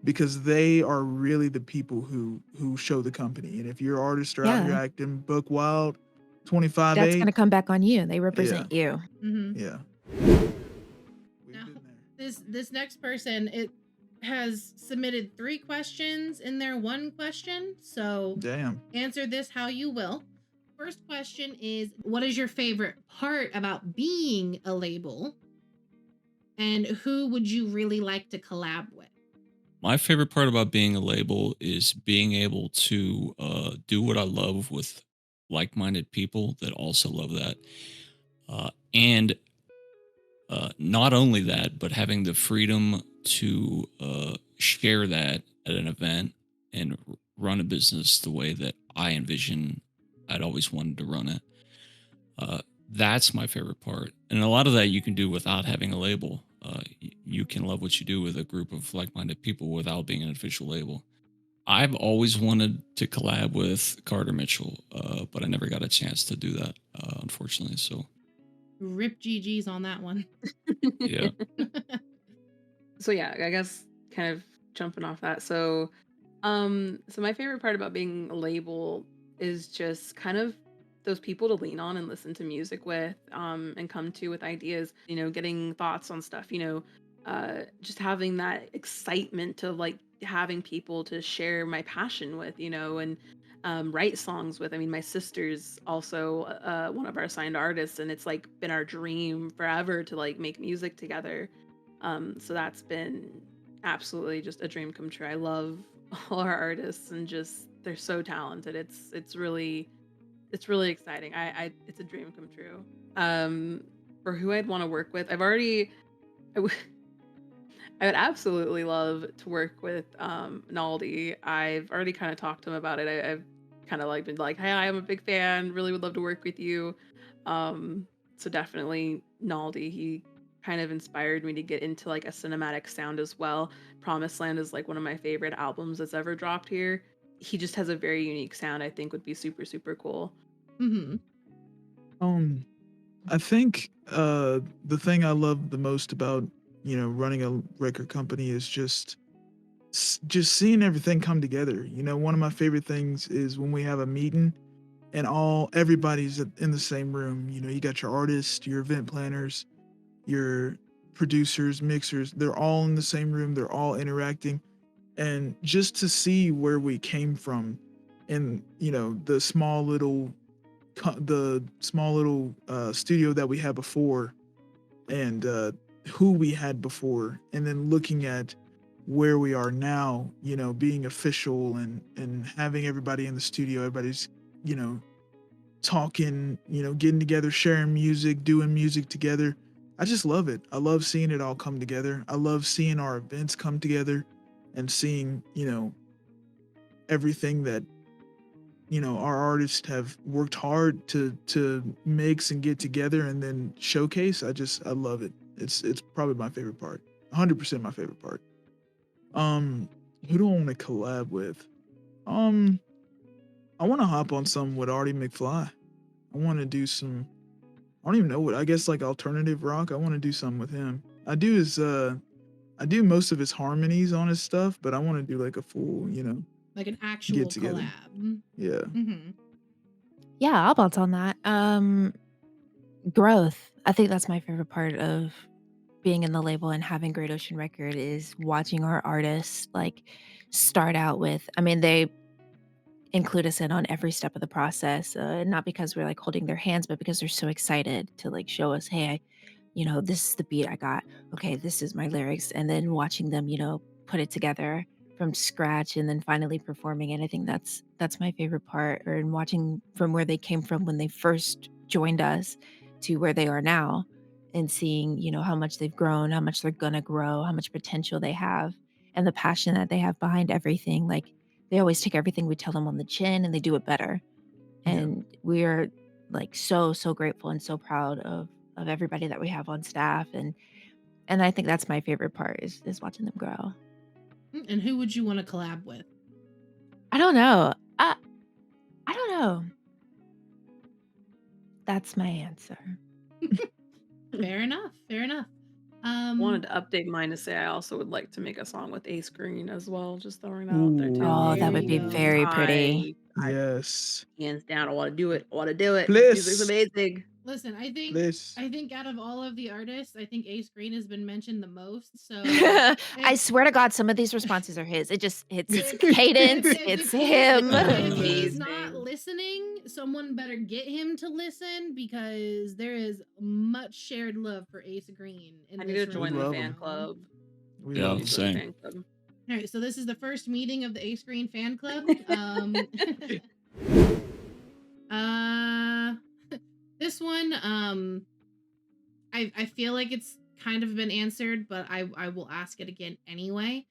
because they are really the people who show the company. And if your artists are out here Yeah. acting buck wild, 25 That's 8, gonna come back on you. They yeah, represent you. Mm-hmm. yeah, we've Now, been there. this next person, it has submitted 3 questions in their one question. So Damn. answer this how you will. First question is, what is your favorite part about being a label? And who would you really like to collab with? My favorite part about being a label is being able to do what I love with like-minded people that also love that, and not only that, but having the freedom to share that at an event and run a business the way that I envision I'd always wanted to run it. Uh, that's my favorite part. And a lot of that you can do without having a label. You can love what you do with a group of like minded people without being an official label. I've always wanted to collab with Carter Mitchell, but I never got a chance to do that, unfortunately. So Rip GG's on that one. yeah. So yeah, I guess kind of jumping off that. So my favorite part about being a label is just kind of those people to lean on and listen to music with, and come to with ideas, getting thoughts on stuff, just having that excitement to like having people to share my passion with, and write songs with. I mean, my sister's also one of our signed artists, and it's like been our dream forever to like make music together. So that's been absolutely just a dream come true. I love all our artists and just they're so talented. It's really exciting. I it's a dream come true. For who I'd want to work with, I w- I would absolutely love to work with Naldi. I've already kind of talked to him about it. I've kind of like been like, hey, I'm a big fan. Really would love to work with you. So definitely Naldi. He kind of inspired me to get into like a cinematic sound as well. Promised Land is like one of my favorite albums that's ever dropped here. He just has a very unique sound. I think would be super super cool. Mm-hmm. I think the thing I love the most about running a record company is just seeing everything come together. One of my favorite things is when we have a meeting and everybody's in the same room. You got your artists, your event planners, your producers, mixers. They're all in the same room. They're all interacting, and just to see where we came from, and the small little studio that we had before, and who we had before, and then looking at where we are now, being official and having everybody in the studio, everybody's you know talking, getting together, sharing music, doing music together. I just love it. I love seeing it all come together. I love seeing our events come together and seeing everything that our artists have worked hard to mix and get together and then showcase. I love it. It's probably my favorite part. 100% my favorite part. Who do I want to collab with? I want to hop on some with Artie McFly. I want to do some. I don't even know what. I guess like alternative rock. I want to do something with him. I do most of his harmonies on his stuff, but I want to do like a full, Like an get actual together. collab. Yeah. Mm-hmm. Yeah, I'll bounce on that. Growth. I think that's my favorite part of being in the label and having Great Ocean Record is watching our artists like start out with. I mean, they include us in on every step of the process, not because we're like holding their hands, but because they're so excited to like show us, hey, this is the beat I got. Okay, this is my lyrics, and then watching them, put it together from scratch and then finally performing it. I think that's my favorite part, or in watching from where they came from when they first joined us to where they are now, and seeing, how much they've grown, how much they're gonna grow, how much potential they have, and the passion that they have behind everything. Like they always take everything we tell them on the chin and they do it better. Yeah. And we are like so grateful and so proud of everybody that we have on staff, and I think that's my favorite part is watching them grow. And who would you want to collab with? I don't know. I don't know. That's my answer. Fair enough. Fair enough. Wanted to update mine to say I also would like to make a song with Ace Green as well. Just throwing that out there too. Oh, that There would you be go. very pretty. I Yes. hands down, I want to do it. I want to do it. Music's Bliss. amazing. Listen, Bliss. I think out of all of the artists, I think Ace Green has been mentioned the most. So I swear to God, some of these responses are his. It's his cadence. It's him. if he's not Amazing. listening, someone better get him to listen because there is much shared love for Ace Green in I need this to room join the love right fan him. now. club. We Yeah, love I him. need to join the same. fan club. All right, so this is the first meeting of the Ace Green fan club. Uh, this one, I feel like it's kind of been answered, but I will ask it again anyway.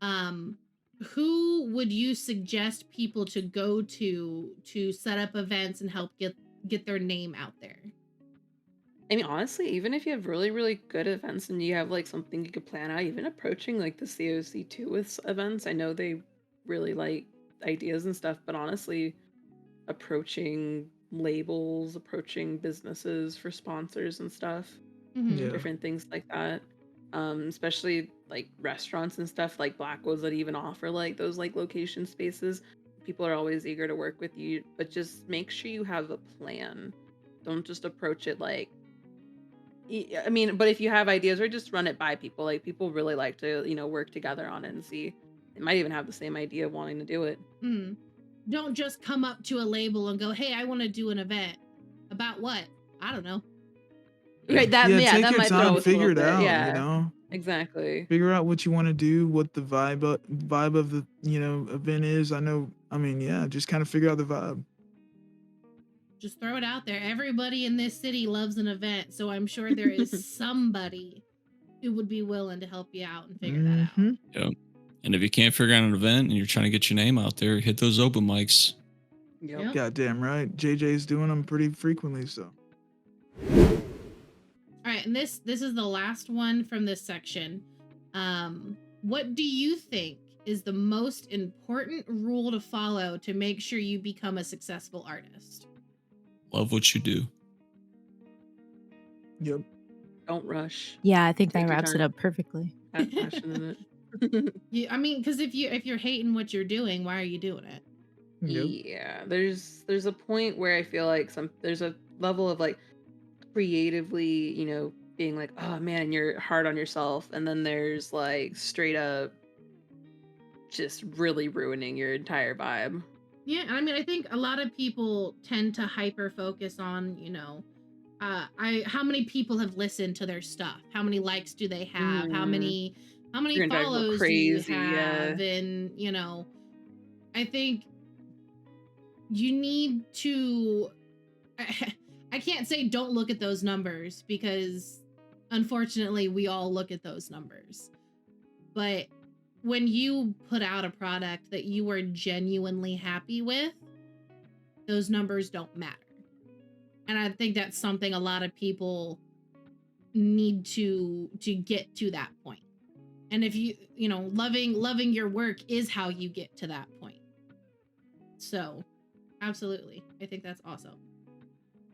Who would you suggest people to go to set up events and help get their name out there? I mean, honestly, even if you have really, really good events and you have like something you could plan out, even approaching like the COC2 with events, I know they really like ideas and stuff, but honestly, approaching labels, approaching businesses for sponsors and stuff, Mhm. Yeah. different things like that. Especially like restaurants and stuff like Blackwoods that even offer like those like location spaces. People are always eager to work with you, but just make sure you have a plan. Don't just approach it like I mean, but if you have ideas or just run it by people, like people really like to, work together on it and see. They might even have the same idea of wanting to do it. Mhm. Don't just come up to a label and go, "Hey, I want to do an event." About what? I don't know. Right, that Yeah, yeah, take that your might time, throw us a figure little it bit. out, Yeah, exactly. Figure out what you want to do, what the vibe of the, event is. Yeah, just kind of figure out the vibe. Just throw it out there. Everybody in this city loves an event, so I'm sure there is somebody who would be willing to help you out and figure that out. Mhm. Yep. And if you can't figure out an event and you're trying to get your name out there, hit those open mics. Yep. Goddamn right. JJ's doing them pretty frequently, so. All right, and this is the last one from this section. What do you think is the most important rule to follow to make sure you become a successful artist? Love what you do. Yep. Don't rush. Yeah, I think Take that your wraps it time. up perfectly. Have passion in it. I mean, because if you're hating what you're doing, why are you doing it? Yep. Yeah, there's a point where I feel like there's a level of like creatively, being like, oh man, you're hard on yourself, and then there's like straight up just really ruining your entire vibe. Yeah, I mean, I think a lot of people tend to hyper focus on, how many people have listened to their stuff? How many likes do they have? How many You're gonna drive people follows do you crazy, have? yeah. And I think you need to I can't say don't look at those numbers because unfortunately we all look at those numbers. But when you put out a product that you are genuinely happy with, those numbers don't matter. And I think that's something a lot of people need to get to that point. And if loving your work is how you get to that point. So, absolutely. I think that's awesome.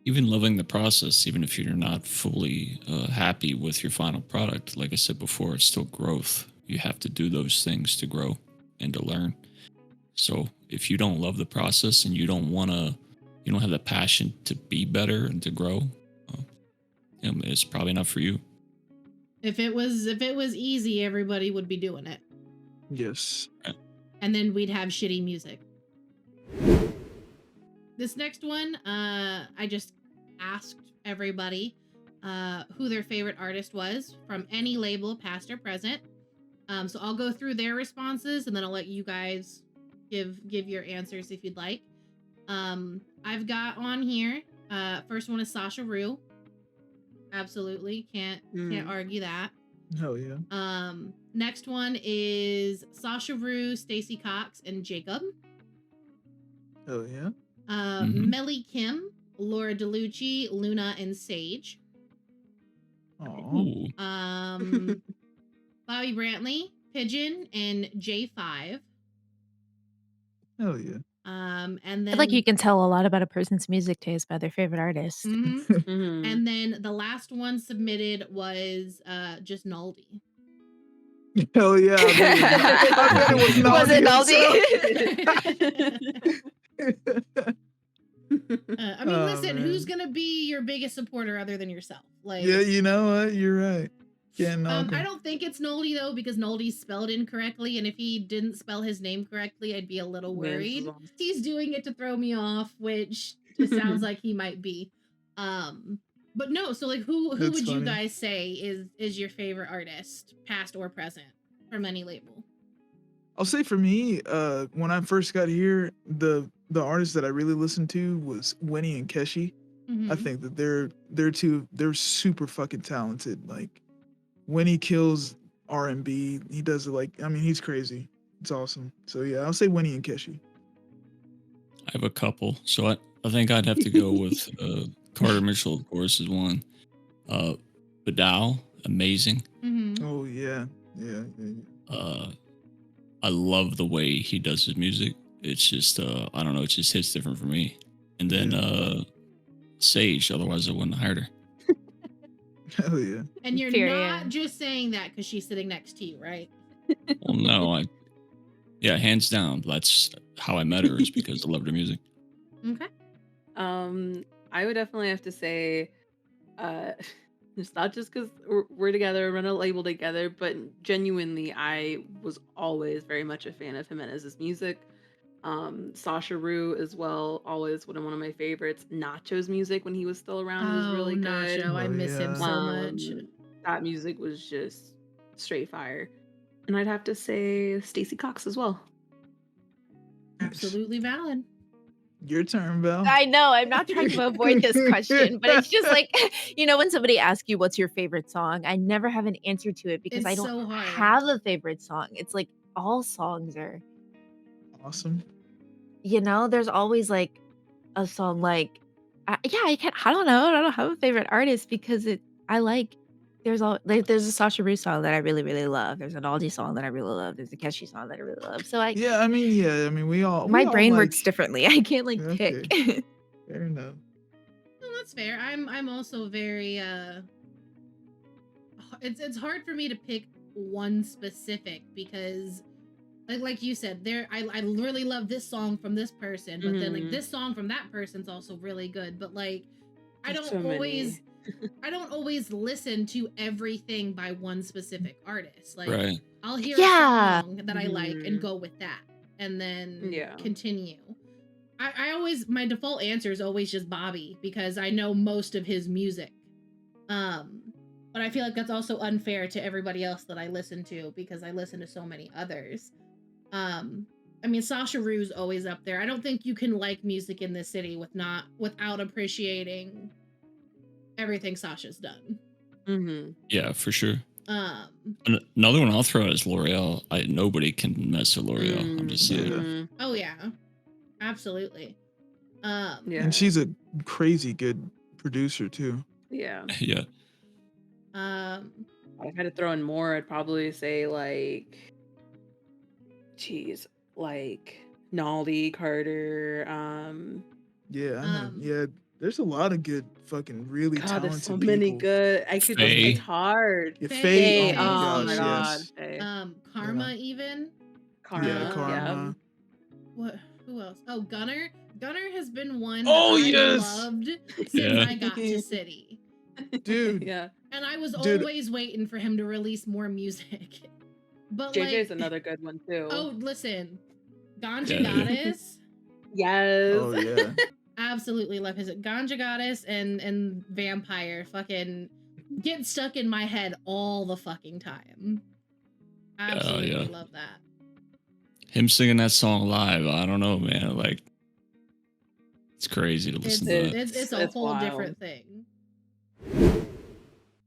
Even loving the process, even if you're not fully happy with your final product, like I said before, it's still growth. You have to do those things to grow and to learn. So if you don't love the process and you don't have the passion to be better and to grow, it's probably not for you. If it was easy, everybody would be doing it. Yes. And then we'd have shitty music. This next one, I just asked everybody who their favorite artist was from any label, past or present. So I'll go through their responses and then I'll let you guys give your answers if you'd like. I've got on here, first one is Sasha Rue. Absolutely, can't argue that. Hell yeah. Next one is Sasha Rue, Stacey Cox, and Jacob. Hell yeah. Melly Kim, Laura DeLucci, Luna, and Sage. Oh. Bobby Brantley, Pigeon, and J5. Hell yeah. And I then feel like you can tell a lot about a person's music taste by their favorite artist. And then the last one submitted was just Naldi. Hell yeah. I bet it was Naldi. I mean, listen, who's gonna be your biggest supporter other than yourself? Like, yeah, you know what? You're right. I don't think it's Noldy though, because Noldy's spelled incorrectly, and if he didn't spell his name correctly, I'd be a little worried. He's doing it to throw me off, which it sounds like he might be. But no, so like who That's would funny. you guys say is your favorite artist, past or present, from any label? I'll say for me, when I first got here, the artist that I really listened to was Winnie and Keshi. I think that they're super fucking talented. Like Winnie kills R&B. He does it he's crazy. It's awesome. So yeah, I'll say Winnie and Keshi. I have a couple. So I think I'd have to go with Carter Mitchell, of course, is one. Badal, amazing. Oh yeah. Yeah. I love the way he does his music. It's just I don't know, it just hits different for me. And then Sage, otherwise I wouldn't have hired her. Hell yeah. And you're not just saying that because she's sitting next to you, right? Well, no, yeah, hands down. That's how I met her, is because I loved her music. Okay. I would definitely have to say, it's not just because we're together, run a label together, but genuinely, I was always very much a fan of Jimenez's music. Sasha Rue as well, always one of my favorites. Nacho's music when he was still around was really good. Nacho, I miss him so much. That music was just straight fire. And I'd have to say Stacey Cox as well. Absolutely valid. Your turn, Val. I know, I'm not trying to avoid this question, but it's just like, when somebody asks you what's your favorite song, I never have an answer to it because I It's don't so hard. have a favorite song. It's like all songs are, Awesome. there's always like a song like, I don't know. I don't have a favorite artist because there's a Sasha Rue song that I really, really love. There's an Aldi song that I really love. There's a Keshi song that I really love. So we all. my we all brain like, works differently. I can't Okay. pick. Fair enough. No, that's fair. I'm also very it's hard for me to pick one specific because like you said, I really love this song from this person, but then like this song from that person's also really good. But like I don't always listen to everything by one specific artist. Like Right. I'll hear a song that I like and go with that and then continue. I always, my default answer is always just Bobby because I know most of his music. But I feel like that's also unfair to everybody else that I listen to because I listen to so many others. I mean, Sasha Rue's always up there. I don't think you can like music in this city without appreciating everything Sasha's done. Mm-hmm. Yeah, for sure. Another one I'll throw out is L'Oreal. Nobody can mess with L'Oreal. I'm just saying. Oh yeah, absolutely. And she's a crazy good producer too. Yeah. Yeah. If I had to throw in more, I'd probably say like Naldi, Carter. There's a lot of good fucking really talented there's so people. many good. It's hard. Yeah, Faye. Oh my God. yes. Faye. Karma even. Karma. Yeah, Karma. What? Who else? Oh, Gunner. Gunner has been one Oh, that I yes. loved since I got to City. Dude. Yeah. And I was always waiting for him to release more music. But JJ's another good one too. Oh, listen. Ganja Goddess. Yes. Oh yeah. Absolutely love his Ganja Goddess and Vampire fucking get stuck in my head all the fucking time. Absolutely love that. Him singing that song live, I don't know, man. Like, it's crazy to listen to that. It's a whole different thing.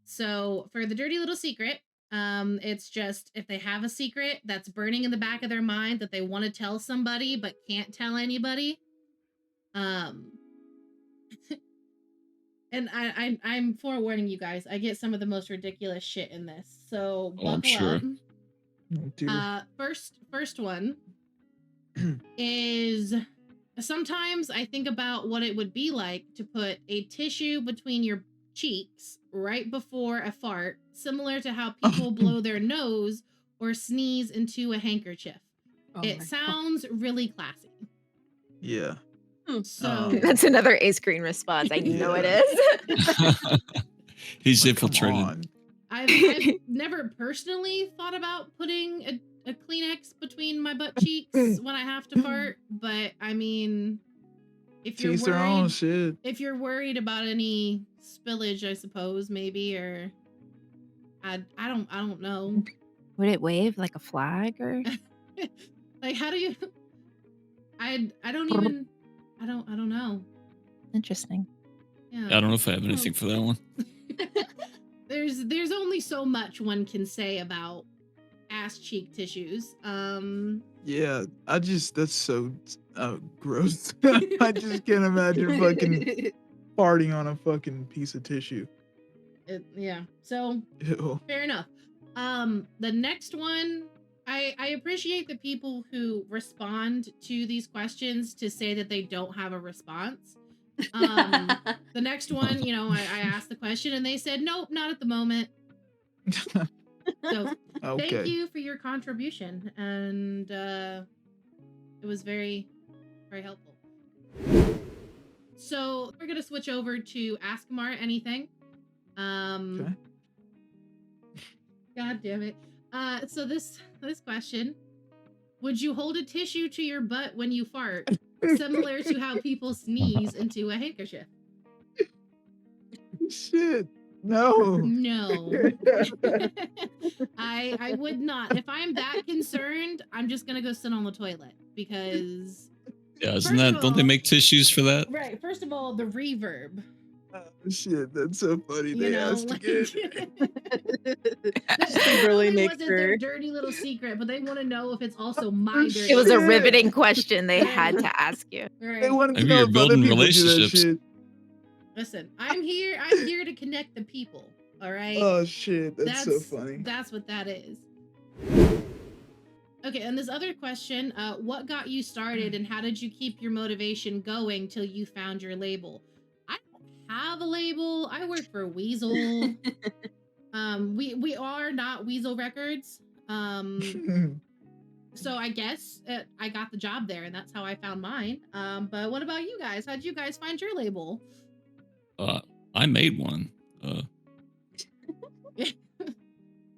So for the dirty little secret, it's just if they have a secret that's burning in the back of their mind that they want to tell somebody but can't tell anybody. And I'm forewarning you guys, I get some of the most ridiculous shit in this. So buckle up. First one is sometimes I think about what it would be like to put a tissue between your cheeks right before a fart, similar to how people blow their nose or sneeze into a handkerchief. It sounds really classy. Yeah. So that's another Ace Green response. I know it is. He's infiltrated. I've never personally thought about putting a Kleenex between my butt cheeks when I have to fart, but I mean, if you're worried, their own shit. If you're worried about any spillage, I suppose maybe, or I don't know. Would it wave like a flag or? Like, how do you? I don't know. Interesting. Yeah. I don't know if I have anything for that one. There's only so much one can say about ass cheek tissues. Yeah, that's so gross. I just can't imagine fucking farting on a fucking piece of tissue. Yeah. So Ew. fair enough. The next one I appreciate the people who respond to these questions to say that they don't have a response. The next one, I asked the question and they said, nope, not at the moment. So Okay. thank you for your contribution. And it was very, very helpful. So we're going to switch over to Ask Amara Anything. Okay. God damn it. So this question, would you hold a tissue to your butt when you fart, similar to how people sneeze into a handkerchief? Shit. No. No. I would not. If I'm that concerned, I'm just gonna go sit on the toilet because Yeah, isn't that? Don't they make tissues for that? Right. First of all, the reverb. Oh, shit, that's so funny. You They know, asked like, again. Just to that really probably make wasn't sure. their dirty little secret, but they want to know if it's also my dirty. It was a Shit. riveting question they Right. had to ask you. They Right. wanted to Maybe know you're if other building people do that relationships. shit. Listen, I'm here to connect the people. All right. Oh shit, that's so funny. That's what that is. Okay, and this other question, what got you started and how did you keep your motivation going till you found your label? I don't have a label. I work for Weasel. We are not Weasel Records. So I guess I got the job there and that's how I found mine. But what about you guys? How'd you guys find your label? I made one.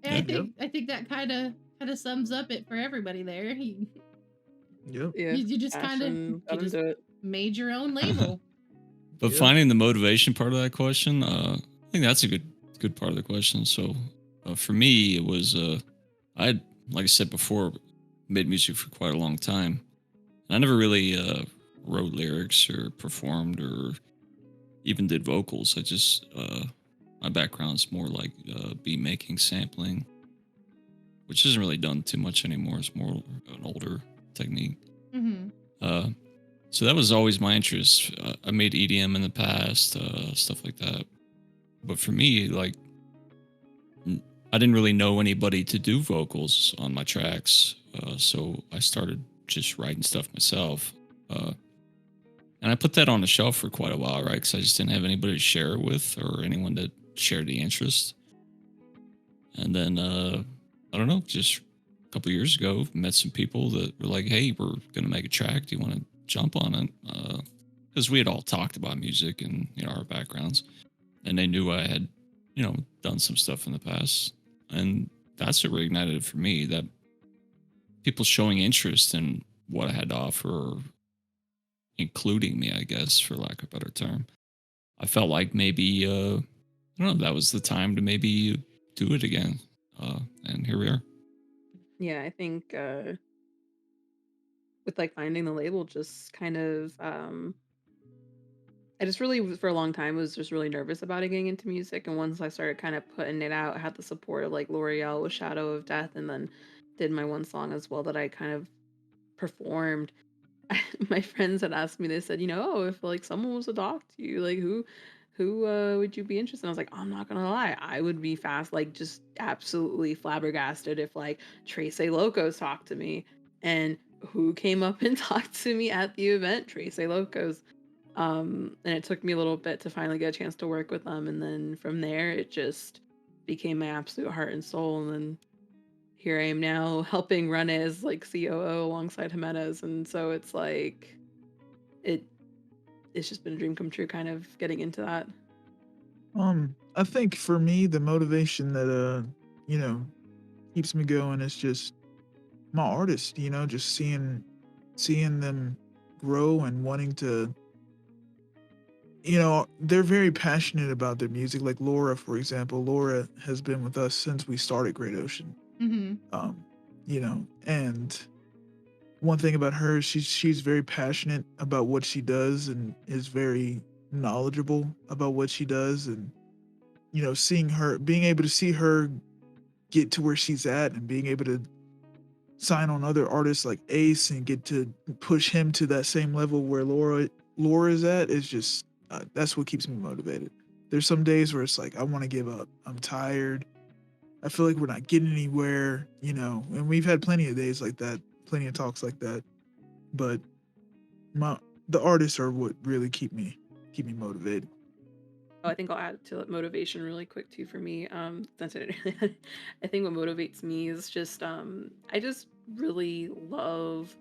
And I think that kind of sums up it for everybody there. Yep. Yeah. You just kind Passion, got of just into it. made your own label. But Yeah. finding the motivation part of that question, I think that's a good part of the question. So for me, it was I like I said before, made music for quite a long time. I never really wrote lyrics or performed or even did vocals. I just my background's more like beat making, sampling, which isn't really done too much anymore. It's more an older technique. Mm-hmm. So that was always my interest. I made EDM in the past, stuff like that. But for me, like, I didn't really know anybody to do vocals on my tracks. So I started just writing stuff myself. And I put that on the shelf for quite a while, right? Because I just didn't have anybody to share it with or anyone that shared the interest. And then, I don't know, just a couple of years ago, met some people that were like, hey, we're going to make a track. Do you want to jump on it? Because we had all talked about music and, our backgrounds. And they knew I had, done some stuff in the past. And that's what reignited it for me, that people showing interest in what I had to offer, or including me, I guess, for lack of a better term. I felt like maybe, I don't know, that was the time to maybe do it again. And here we are. Yeah, I think with like finding the label, just kind of I just really for a long time was just really nervous about it getting into music, and once I started kind of putting it out, I had the support of like L'Oreal with Shadow of Death, and then did my one song as well that I kind of performed. My friends had asked me, they said, oh, if like someone was to talk to you, like who would you be interested in? I was like, I'm not gonna lie, I would be like just absolutely flabbergasted if like Trece Locos talked to me. And who came up and talked to me at the event? Trece Locos. And it took me a little bit to finally get a chance to work with them, and then from there it just became my absolute heart and soul. And then here I am now helping run it as like COO alongside Jimenez, and so it's like it's just been a dream come true, kind of getting into that. I think for me, the motivation that keeps me going is just my artists. Just seeing them grow and wanting to. They're very passionate about their music. Like Laura, for example. Laura has been with us since we started Great Ocean. Mm-hmm. And one thing about her, she's very passionate about what she does and is very knowledgeable about what she does. And being able to see her get to where she's at and being able to sign on other artists like Ace and get to push him to that same level where Laura is at is just that's what keeps me motivated. There's some days where it's like I want to give up. I'm tired. I feel like we're not getting anywhere, you know. And we've had plenty of days like that, plenty of talks like that. But the artists are what really keep me motivated. Oh, I think I'll add to motivation really quick too for me. Since I didn't really, I think what motivates me is just I just really love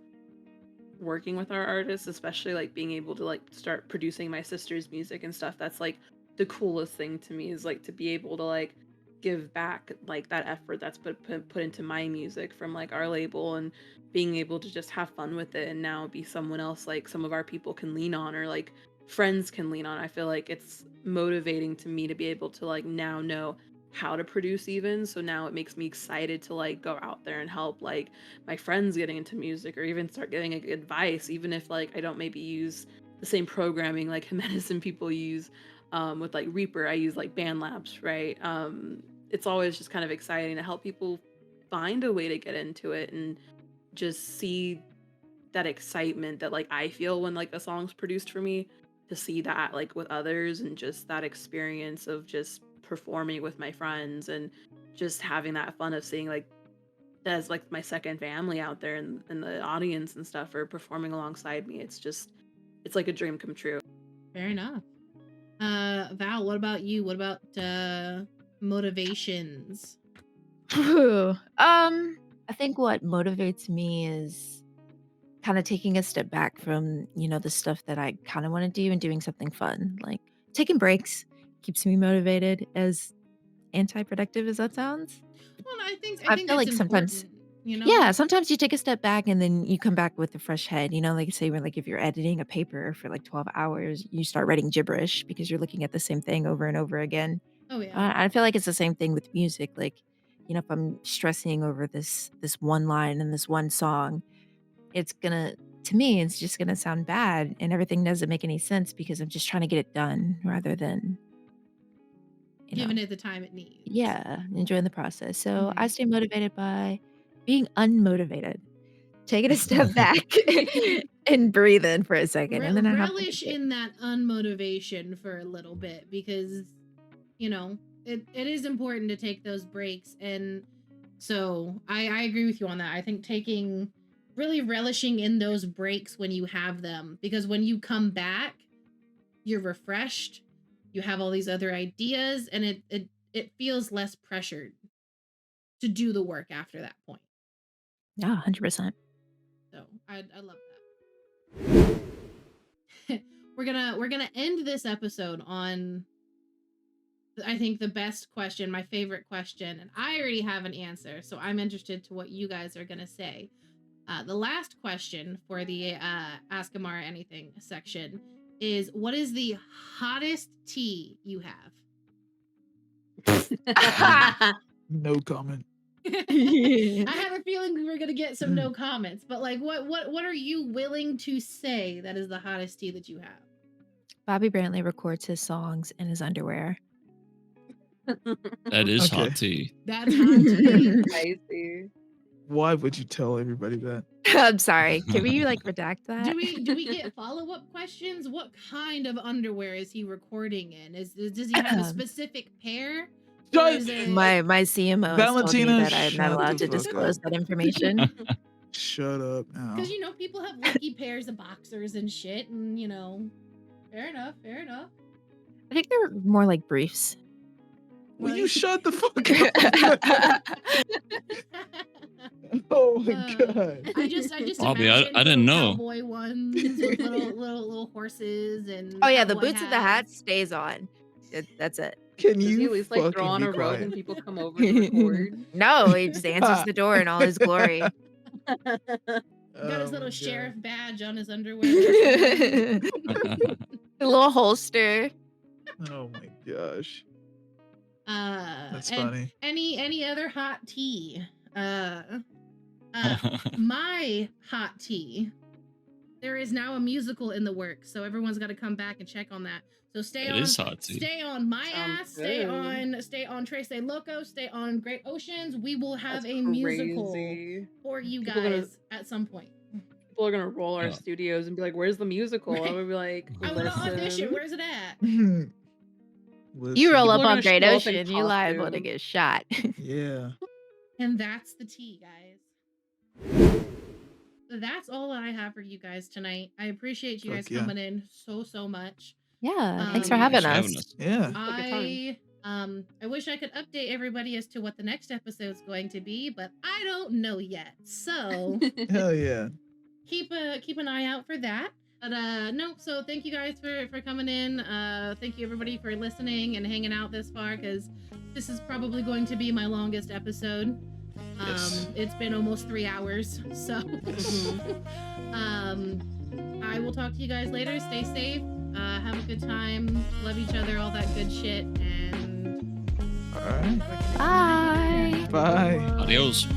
working with our artists, especially like being able to like start producing my sister's music and stuff. That's like the coolest thing to me, is like to be able to like give back like that effort that's put into my music from like our label, and being able to just have fun with it and now be someone else like some of our people can lean on, or like friends can lean on. I feel like it's motivating to me to be able to like now know how to produce even. So now it makes me excited to like go out there and help like my friends getting into music, or even start giving like, advice, even if like I don't maybe use the same programming like Jimenez and people use. With like Reaper, I use like BandLabs, right? It's always just kind of exciting to help people find a way to get into it, and just see that excitement that like I feel when like a song's produced for me, to see that like with others, and just that experience of just performing with my friends, and just having that fun of seeing like as like my second family out there in the audience and stuff, or performing alongside me. It's like a dream come true. Fair enough. Val, what about you? What about motivations? I think what motivates me is kind of taking a step back from, the stuff that I kind of want to do and doing something fun. Like taking breaks keeps me motivated, as anti-productive as that sounds. Well, I think I it's feel like important, sometimes, you know? yeah, sometimes you take a step back and then you come back with a fresh head. Like say when like if you're editing a paper for like 12 hours, you start writing gibberish because you're looking at the same thing over and over again. Oh yeah. I feel like it's the same thing with music. Like, if I'm stressing over this one line and this one song, to me, it's just gonna sound bad, and everything doesn't make any sense because I'm just trying to get it done rather than, Giving it the time it needs. yeah, enjoying the process. So I stay motivated by being unmotivated, taking a step back and breathe in for a second, and then I have relish in that unmotivation for a little bit, because it is important to take those breaks. And so I agree with you on that. I think really relishing in those breaks when you have them, because when you come back, you're refreshed, you have all these other ideas, and it feels less pressured to do the work after that point. Yeah, 100%. So I love that. We're gonna end this episode on, I think, the best question, my favorite question, and I already have an answer, so I'm interested to what you guys are gonna say. The last question for the Ask Amara Anything section is, what is the hottest tea you have? No comment. I have a feeling we were gonna get some no comments, but like, what are you willing to say that is the hottest tea that you have? Bobby Brantley records his songs in his underwear. That is Okay. hot tea. That's hot tea. Spicy. Why would you tell everybody that? I'm sorry. Can we redact that? Do we get follow-up questions? What kind of underwear is he recording in? Does he have a specific pair? Or is it... My CMO has told me Valentina, that I'm not shut allowed the to fuck disclose up. that information. Shut up now. Because people have lucky pairs of boxers and shit, and fair enough. I think they're more like briefs. Will you shut the fuck up? Oh my god! I just Bobby, imagine I didn't know. cowboy ones with little horses and. Oh yeah, the boots and the hat stays on. That's it. Can Does he you at least like throw fucking on be a robe quiet? when people come over to record? No, he just answers the door in all his glory. Got his little my sheriff God. badge on his underwear. A little holster. Oh my gosh. That's and funny. Any other hot tea? My hot tea. There is now a musical in the works, so everyone's got to come back and check on that. So stay on my ass, stay on Trece Locos, stay on Great Oceans. We will have That's a musical crazy. for you People guys at some point. People are gonna roll our Yeah. studios and be like, "Where's the musical?" Right. I would be like, I want to audition. "Listen." Where's it at? You roll Listen, up People are on gonna Great show up in Ocean, you liable to costume. get shot. yeah. And that's the tea, guys. That's all I have for you guys tonight. I appreciate you guys Fuck yeah. coming in so much. Yeah, thanks for Um, having Thanks for us. Yeah. a good time. I wish I could update everybody as to what the next episode's going to be, but I don't know yet. So Hell yeah. keep an eye out for that. But no, so thank you guys for coming in. Thank you everybody for listening and hanging out this far, because this is probably going to be my longest episode. Yes. It's been almost 3 hours, so I will talk to you guys later. Stay safe, have a good time, love each other, all that good shit, and All right. Bye. Bye. Adios.